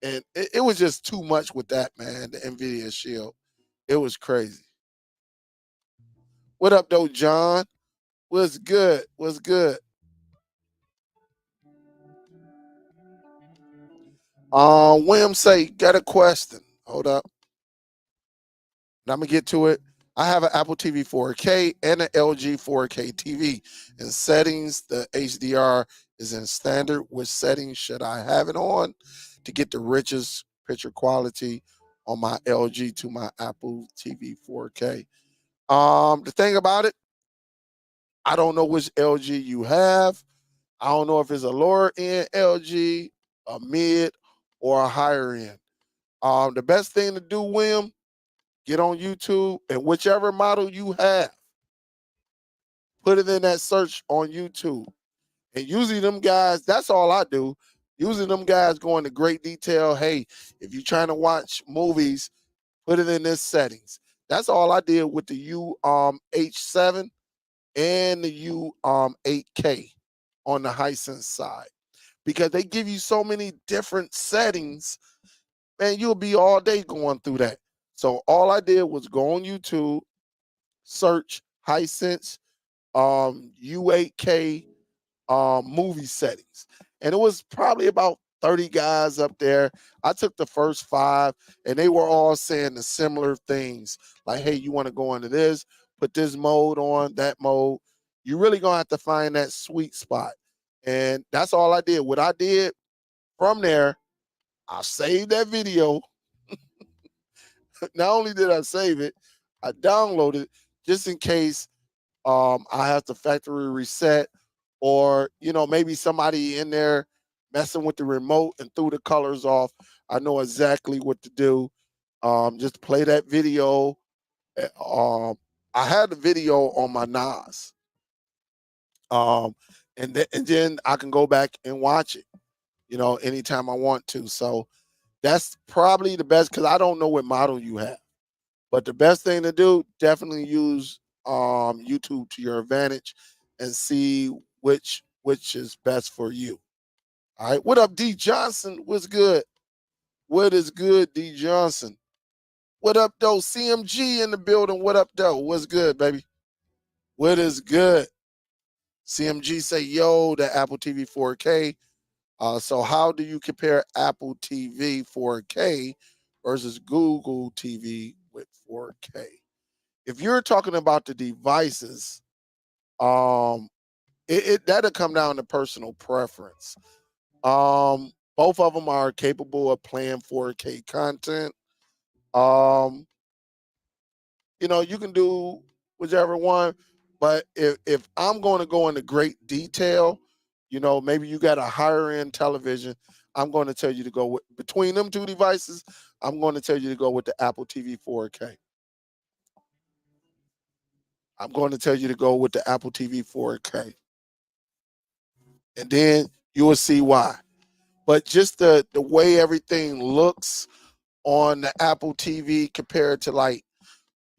and it was just too much with that, man. The NVIDIA Shield, it was crazy. What up, though, John? What's good? What's good? William say, got a question. Hold up. And I'm gonna get to it. I have an Apple TV 4K and an LG 4K TV. In settings, the HDR is in standard. Which settings should I have it on to get the richest picture quality on my LG to my Apple TV 4K? The thing about it, I don't know which LG you have. I don't know if it's a lower end LG, a mid, or a higher end. The best thing to do, William, get on YouTube, and whichever model you have, put it in that search on YouTube. And usually them guys, that's all I do. Usually them guys go into great detail. Hey, if you're trying to watch movies, put it in this settings. That's all I did with the H7 and the U 8K on the Hisense side. Because they give you so many different settings, man, you'll be all day going through that. So all I did was go on YouTube, search Hisense U 8K movie settings. And it was probably about 30 guys up there. I took the first 5, and they were all saying the similar things. Like, hey, you want to go into this, put this mode on, that mode. You really gonna have to find that sweet spot. And that's all I did. What I did from there, I saved that video. Not only did I save it, I downloaded just in case I have to factory reset, or maybe somebody in there messing with the remote and threw the colors off. I know exactly what to do. Just play that video. I had the video on my NAS, um, and then I can go back and watch it. Anytime I want to. So that's probably the best, because I don't know what model you have. But the best thing to do, definitely use YouTube to your advantage and see which is best for you. All right. What up, D Johnson? What's good? What is good, D Johnson? What up, though? CMG in the building. What up, though? What's good, baby? What is good? CMG say, yo, the Apple TV 4K. So how do you compare Apple TV 4K versus Google TV with 4K? If you're talking about the devices, um, that'll come down to personal preference. Both of them are capable of playing 4K content. Um, you can do whichever one, but if I'm going to go into great detail, maybe you got a higher end television, I'm going to tell you to go with between them two devices. I'm going to tell you to go with the Apple TV 4K. I'm going to tell you to go with the Apple TV 4K, and then you will see why. But just the way everything looks on the Apple TV compared to like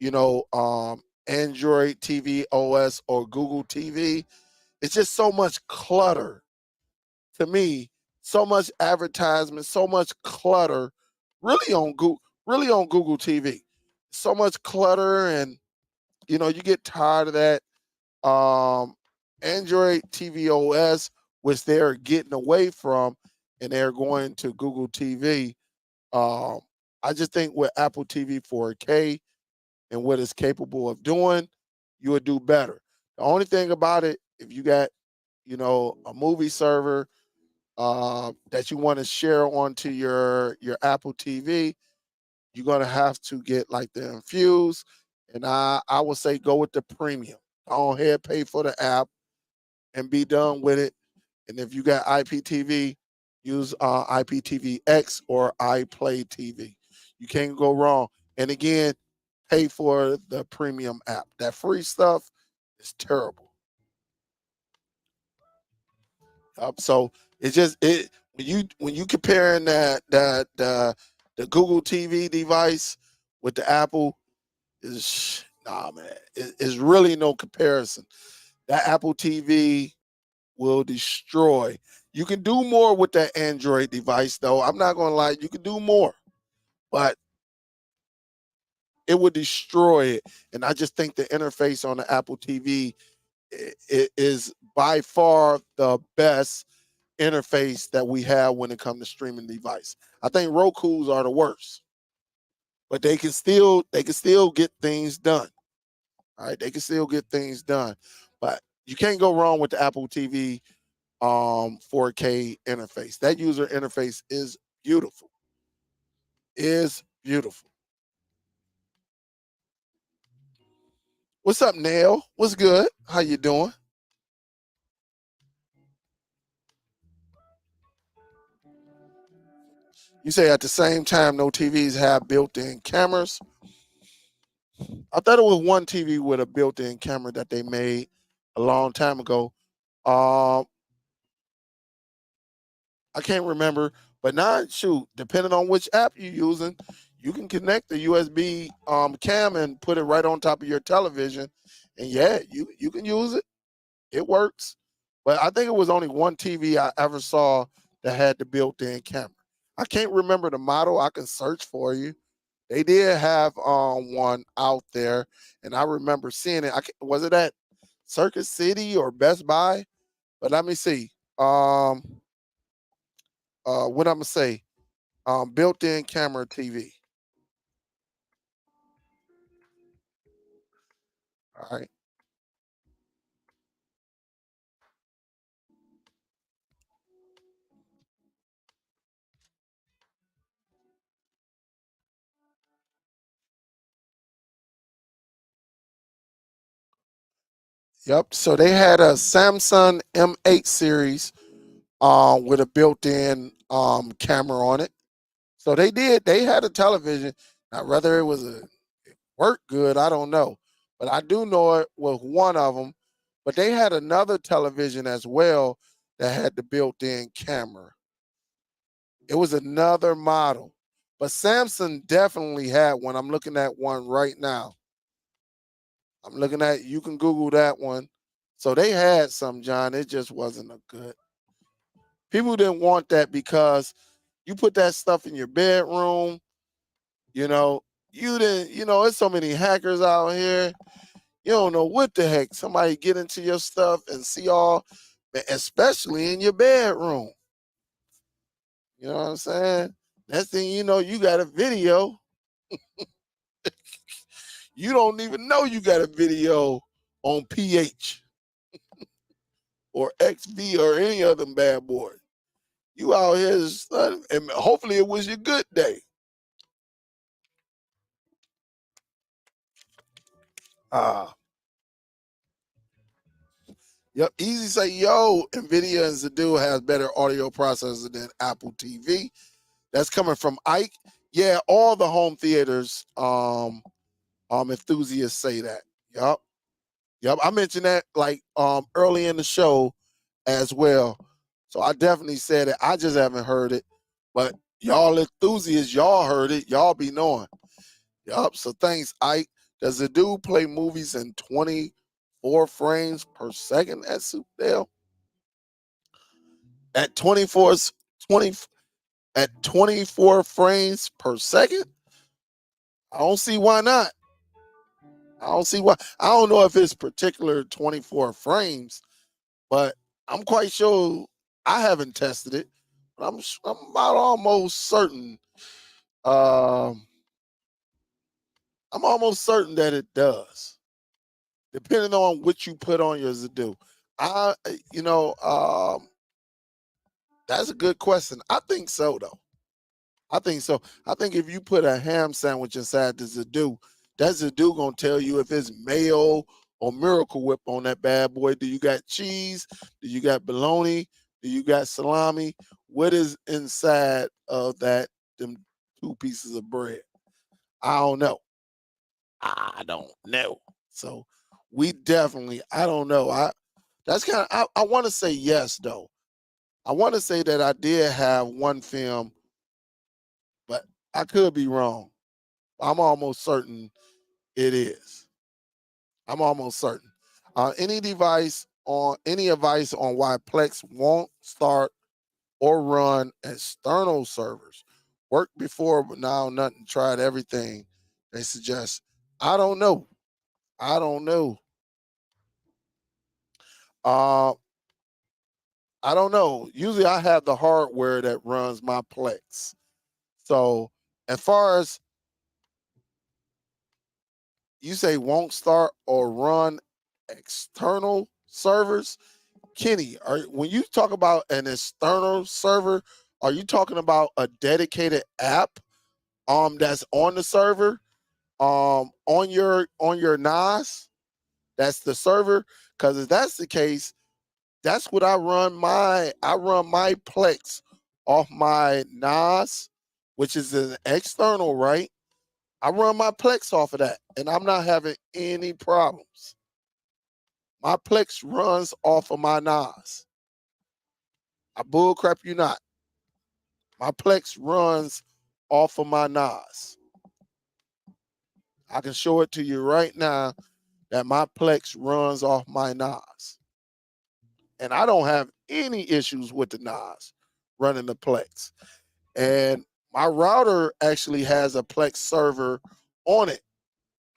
Android TV OS or Google TV, it's just so much clutter to me. So much advertisement, so much clutter, really on Google TV. So much clutter, and you get tired of that. Android TV OS, which they're getting away from, and they're going to Google TV. Um, I just think with Apple TV 4K and what it's capable of doing, you would do better. The only thing about it, if you got, a movie server that you want to share onto your Apple TV, you're gonna have to get like the infused, and I would say go with the premium. Go ahead, pay for the app, and be done with it. And if you got IPTV, use IPTV X or iPlay TV. You can't go wrong. And again, pay for the premium app. That free stuff is terrible. So it's just when you comparing that the Google TV device with the Apple is nah man. It's really no comparison. That Apple TV will destroy. You can do more with that Android device though. I'm not gonna lie, you can do more, but it would destroy it. And I just think the interface on the Apple TV is by far the best interface that we have when it comes to streaming device. I think Roku's are the worst, but they can still get things done. All right, they can still get things done, but you can't go wrong with the Apple TV 4K interface. That user interface is beautiful. Is beautiful. What's up, Nail? What's good? How you doing? You say at the same time no TVs have built-in cameras. I thought it was one TV with a built-in camera that they made a long time ago. Um, I can't remember, but now shoot, depending on which app you're using, you can connect the USB cam and put it right on top of your television, and yeah, you can use it. It works. But I think it was only one TV I ever saw that had the built-in camera. I can't remember the model. I can search for you. They did have one out there, and I remember seeing it. Was it at Circuit City or Best Buy? But let me see. What I'm gonna say? Built-in camera TV. All right. Yep. So they had a Samsung M8 series with a built-in camera on it. So they did. They had a television. Now, whether it was a work good, I don't know, but I do know it was one of them. But they had another television as well that had the built-in camera. It was another model. But Samsung definitely had one. I'm looking at one right now. I'm looking at, you can Google that one. So they had some, John. It just wasn't a good. People didn't want that because you put that stuff in your bedroom, you know, you didn't, there's so many hackers out here. You don't know what the heck. Somebody get into your stuff and see all, especially in your bedroom. You know what I'm saying? Next thing you know, you got a video. You don't even know you got a video on PH or XV or any of them bad boys. You out here, and hopefully it was your good day. Ah, yep. Easy say, yo, Nvidia and Zidoo has better audio processors than Apple TV. That's coming from Ike. Yeah, all the home theaters enthusiasts say that. Yep. Yep. I mentioned that like early in the show as well. So I definitely said it. I just haven't heard it. But y'all enthusiasts, y'all heard it. Y'all be knowing. Yup. So thanks, Ike. Does the dude play movies in 24 frames per second at Superdell? At 20 at 24 frames per second? I don't see why not. I don't see why. I don't know if it's particular 24 frames, but I'm quite sure I haven't tested it. But I'm about almost certain. Um, I'm almost certain that it does, depending on what you put on your Zidoo. I, you know, that's a good question. I think so, though. I think so. I think if you put a ham sandwich inside the Zidoo, that Zidoo gonna tell you if it's mayo or Miracle Whip on that bad boy. Do you got cheese? Do you got bologna? Do you got salami? What is inside of that? Them two pieces of bread? I don't know. I don't know. So we definitely. I don't know. That's kind of. I want to say yes though. I want to say that I did have one film, but I could be wrong. I'm almost certain it is. I'm almost certain. Any advice on why Plex won't start or run external servers? Worked before, but now nothing. Tried everything they suggest. I don't know. I don't know. Uh, I don't know. Usually, I have the hardware that runs my Plex. So, as far as you say, won't start or run external servers, Kenny, when you talk about an external server, are you talking about a dedicated app that's on the server on your NAS? That's the server. Because if that's the case, that's what I run my Plex off my NAS, which is an external, right? I run my Plex off of that, and I'm not having any problems. My Plex runs off of my NAS. I bullcrap you not. My Plex runs off of my NAS. I can show it to you right now that my Plex runs off my NAS. And I don't have any issues with the NAS running the Plex. And my router actually has a Plex server on it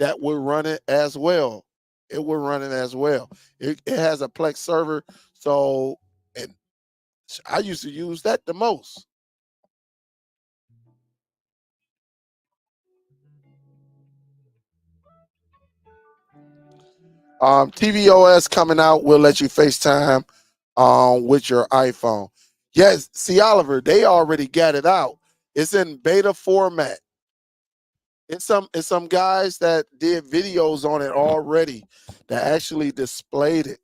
that will run it as well. It will run it as well. It has a Plex server. So, and I used to use that the most. TVOS coming out will let you FaceTime with your iPhone. Yes, see, Oliver, they already got it out. It's in beta format. It's some guys that did videos on it already that actually displayed it,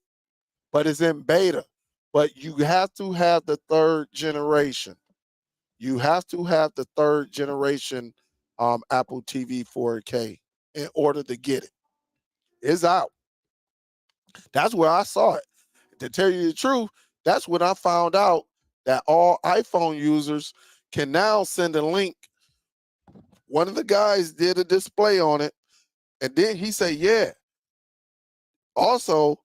but it's in beta. But you have to have the third generation. You have to have the third generation Apple TV 4K in order to get it. It's out. That's where I saw it. To tell you the truth, that's when I found out that all iPhone users can now send a link One of the guys did a display on it, and then he said, yeah. Also,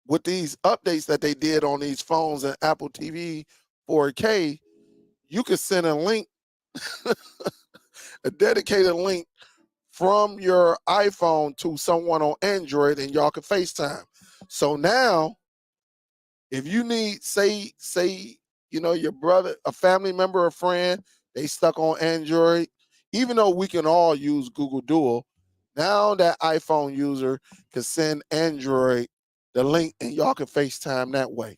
with these updates that they did on these phones and Apple TV 4K, you could send a link, a dedicated link from your iPhone to someone on Android, and y'all can FaceTime. So now, if you need, say, your brother, a family member, a friend, they stuck on Android, even though we can all use Google Duo, now that iPhone user can send Android the link and y'all can FaceTime that way.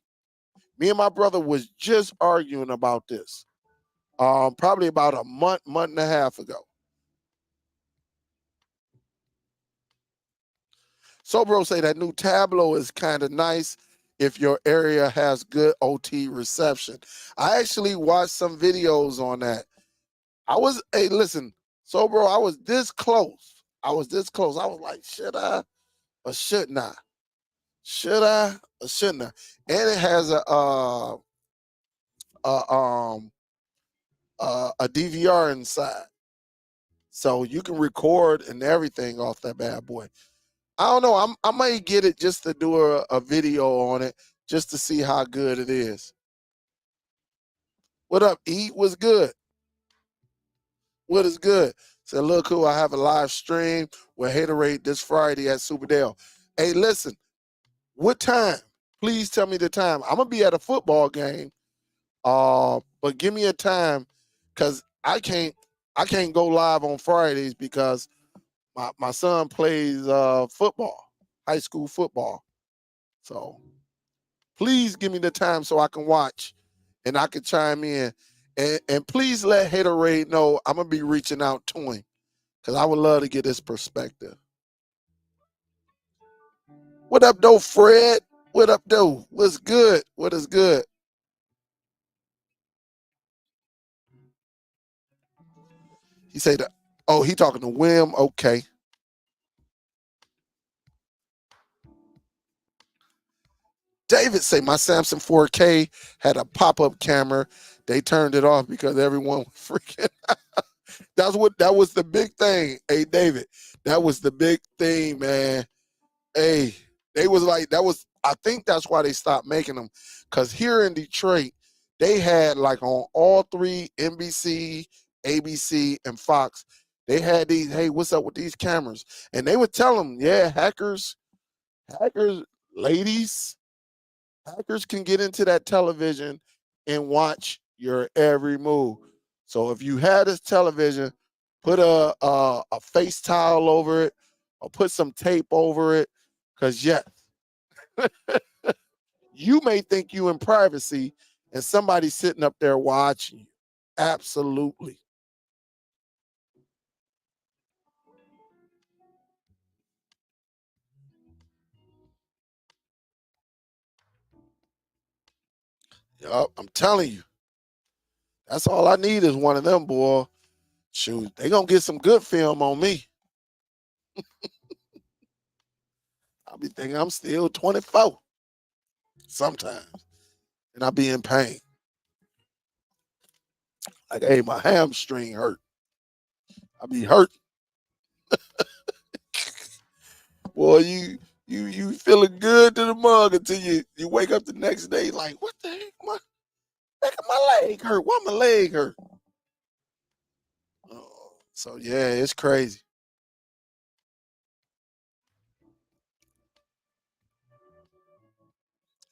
Me and my brother was just arguing about this, probably about a month and a half ago. So, bro, say that new Tableau is kind of nice if your area has good OT reception. I actually watched some videos on that. Hey, listen, so, bro, I was this close. I was this close. I was like, should I or shouldn't I? Should I or shouldn't I? And it has a a DVR inside, so you can record and everything off that bad boy. I don't know. I might get it just to do a video on it, just to see how good it is. What up, Eat? What's good? What is good? Said, look who I have a live stream with Haterade this Friday at Superdell. Hey, listen, what time? Please tell me the time. I'm gonna be at a football game. But give me a time, because I can't go live on Fridays because my son plays football, high school football. So please give me the time so I can watch and I can chime in. And please let Haterade know I'm gonna be reaching out to him because I would love to get his perspective. What up, though, Fred? What up, though? What's good? What is good? He said, oh, he talking to Wim. Okay. David say my Samsung 4K had a pop-up camera. They turned it off because everyone was freaking. That was the big thing. Hey, David, that was the big thing, man. Hey, they was like, that was, I think that's why they stopped making them. Because here in Detroit, they had like on all three, NBC, ABC, and Fox, they had these, hey, what's up with these cameras? And they would tell them, yeah, hackers, ladies, hackers can get into that television and watch your every move. So if you had this television, put a face towel over it or put some tape over it, because yes, you may think you in privacy and somebody's sitting up there watching you. Absolutely. Yup, I'm telling you. That's all I need is one of them, boy. Shoot, they gonna get some good film on me. I'll be thinking I'm still 24 sometimes, and I be in pain. Like, hey, my hamstring hurt. I be hurt. Boy, you feeling good to the mug until you wake up the next day like, what the heck? My leg hurt. Why my leg hurt? Oh, so yeah, it's crazy.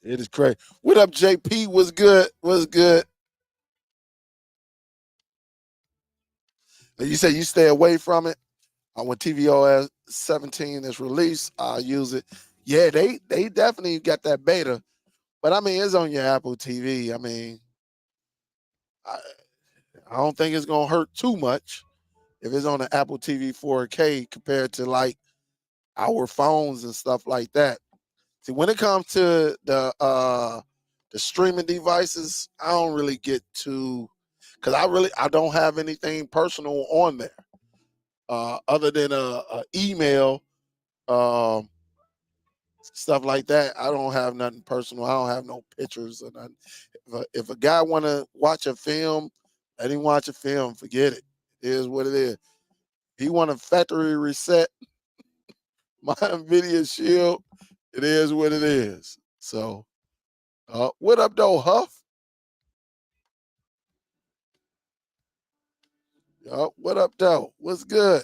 It is crazy. What up, JP? What's good? What's good? You say you stay away from it. When TVOS 17 is released, I'll use it. Yeah, they definitely got that beta. But I mean, it's on your Apple TV. I mean, I, I don't think it's gonna hurt too much if it's on the Apple TV 4K compared to like our phones and stuff like that. See, when it comes to the streaming devices, I don't really get to, because I don't have anything personal on there other than a email, um, stuff like that. I don't have nothing personal. I don't have no pictures or nothing. If a guy want to watch a film, let him watch a film. Forget it. It is what it is. He want to factory reset my Nvidia shield. It is what it is. So, what up, though, Huff? What up, though? What's good?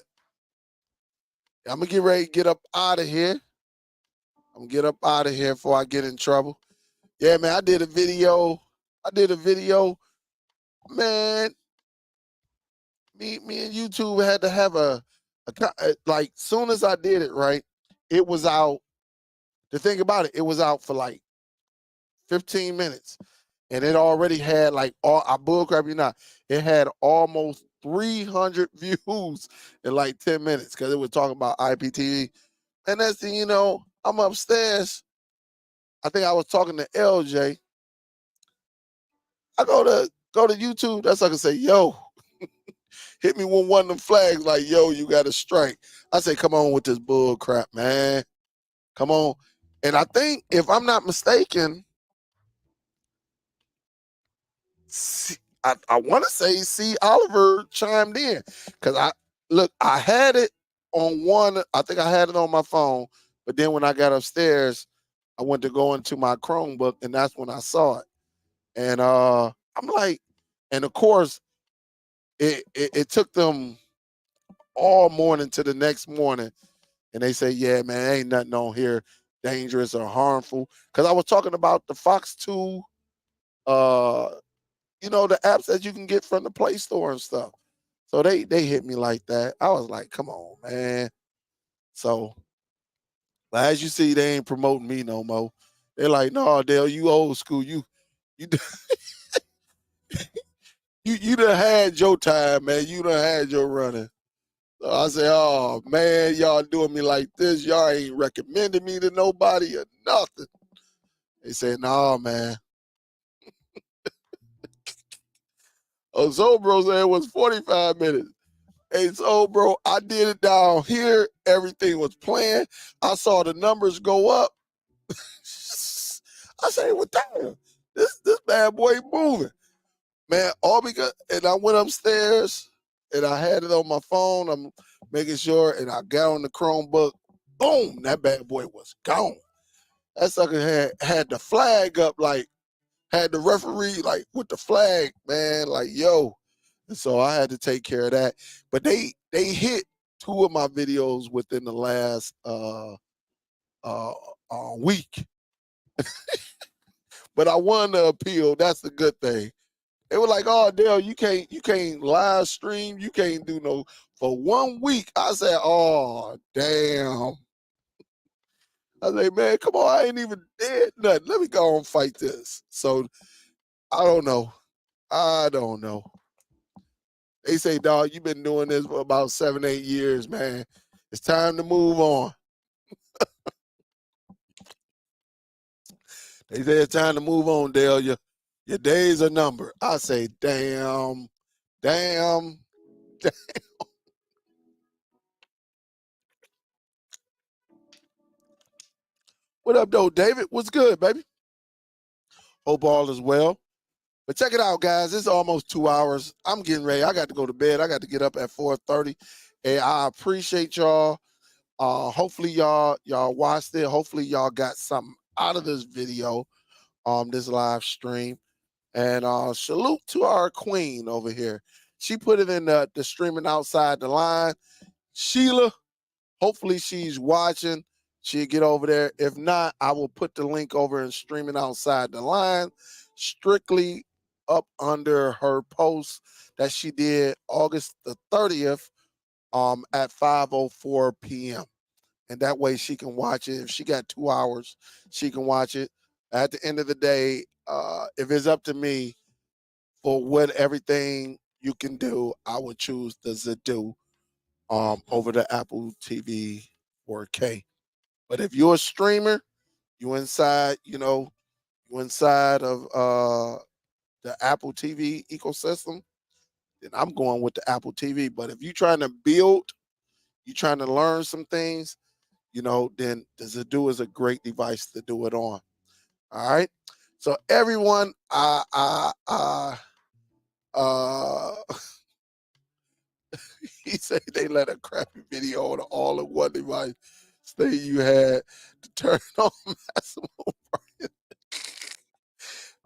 I'm gonna get ready to get up out of here. I'm gonna get up out of here before I get in trouble. Yeah, man, I did a video. Man, me and YouTube had to have like soon as I did it, right, it was out. The thing about it, it was out for like 15 minutes. And it already had like I bullcrap you not. It had almost 300 views in like 10 minutes because it was talking about IPTV. And that's I'm upstairs. I think I was talking to LJ. I go to YouTube. That's like I say, yo, hit me with one of them flags like, yo, you got a strike. I say, come on with this bull crap, man. Come on. And I think, if I'm not mistaken, I want to say C. Oliver chimed in because I had it on one. I think I had it on my phone, but then when I got upstairs, I went to go into my Chromebook, and that's when I saw it. And I'm like, and of course, it took them all morning to the next morning, and they say, yeah, man, ain't nothing on here dangerous or harmful. Because I was talking about the Fox 2, the apps that you can get from the Play Store and stuff. So they hit me like that. I was like, come on, man. So, but as you see, they ain't promoting me no more. They're like, no, Dale, you old school. You you done had your time, man. You done had your running. So I say, oh man, y'all doing me like this. Y'all ain't recommending me to nobody or nothing. They say, no, man. Oh, so bro said it was 45 minutes. Hey, so bro, I did it down here. Everything was playing. I saw the numbers go up. I say, well, damn, this bad boy moving. Man, all because, and I went upstairs and I had it on my phone. I'm making sure, and I got on the Chromebook. Boom, that bad boy was gone. That sucker had the flag up, like had the referee like with the flag, man, like yo. And so I had to take care of that. But they hit two of my videos within the last uh, week. But I won the appeal. That's the good thing. They were like, "Oh, Dale, you can't live stream. You can't do no for 1 week." I said, "Oh, damn." I say, "Man, come on, I ain't even did nothing. Let me go and fight this." So I don't know. I don't know. They say, dog, you've been doing this for about 7, 8 years, man. It's time to move on. They say it's time to move on, Dale. Your days are numbered. I say, damn, damn. What up, though, David? What's good, baby? Hope all is well. But check it out, guys. It's almost 2 hours. I'm getting ready. I got to go to bed. I got to get up at 4:30. And I appreciate y'all. Hopefully y'all watched it. Hopefully y'all got something out of this video, this live stream. And salute to our queen over here. She put it in the streaming outside the line. Sheila, hopefully she's watching. She'll get over there. If not, I will put the link over in streaming outside the line, strictly up under her post that she did August the 30th at 5:04 p.m. And that way she can watch it. If she got 2 hours, she can watch it. At the end of the day, if it's up to me, for what everything you can do, I would choose the Zidoo over the Apple TV 4K. But if you're a streamer, you inside, you inside of the Apple TV ecosystem, then I'm going with the Apple TV. But if you're trying to build, you're trying to learn some things, then the Zidoo is a great device to do it on. All right. So everyone, uh He said they let a crappy video on all in one device. Say you had to turn on maximum.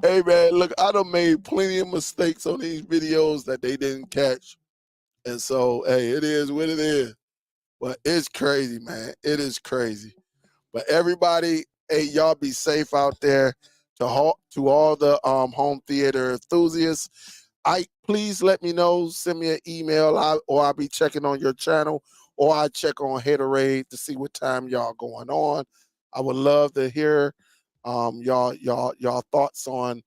Hey man, look, I done made plenty of mistakes on these videos that they didn't catch. And so, hey, it is what it is. But it's crazy, man. It is crazy. But everybody, hey, y'all be safe out there. To all the home theater enthusiasts, please let me know. Send me an email, or I'll be checking on your channel, or I check on Haterade to see what time y'all going on. I would love to hear y'all thoughts on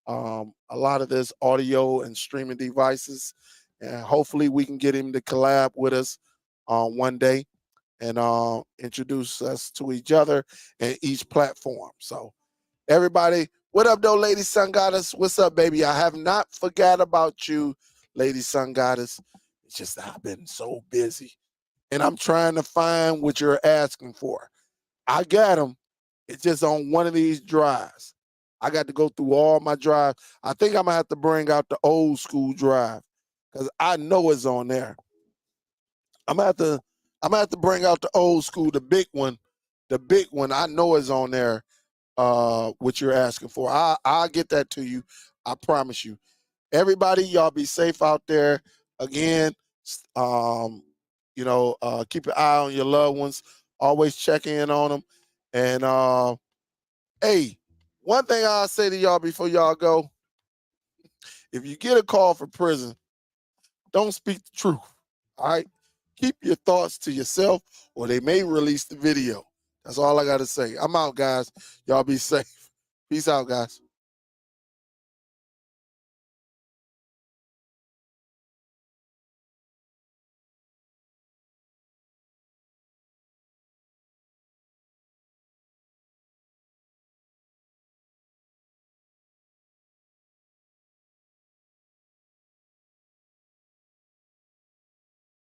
a lot of this audio and streaming devices, and hopefully we can get him to collab with us one day and introduce us to each other and each platform. So everybody, what up though, Lady Sun Goddess? What's up, baby? I have not forgot about you, Lady Sun Goddess. It's just that I've been so busy and I'm trying to find what you're asking for. I got them. It's just on one of these drives. I got to go through all my drives. I think I'm gonna have to bring out the old school drive because I know it's on there. I'm gonna have to bring out the old school, the big one. The big one, I know is on there. What you're asking for. I'll get that to you. I promise you. Everybody, y'all be safe out there. Again, keep an eye on your loved ones. Always check in on them. And hey, one thing I'll say to y'all before y'all go: if you get a call from prison, don't speak the truth. All right, keep your thoughts to yourself, or they may release the video. That's all I got to say. I'm out, guys. Y'all be safe. Peace out, guys.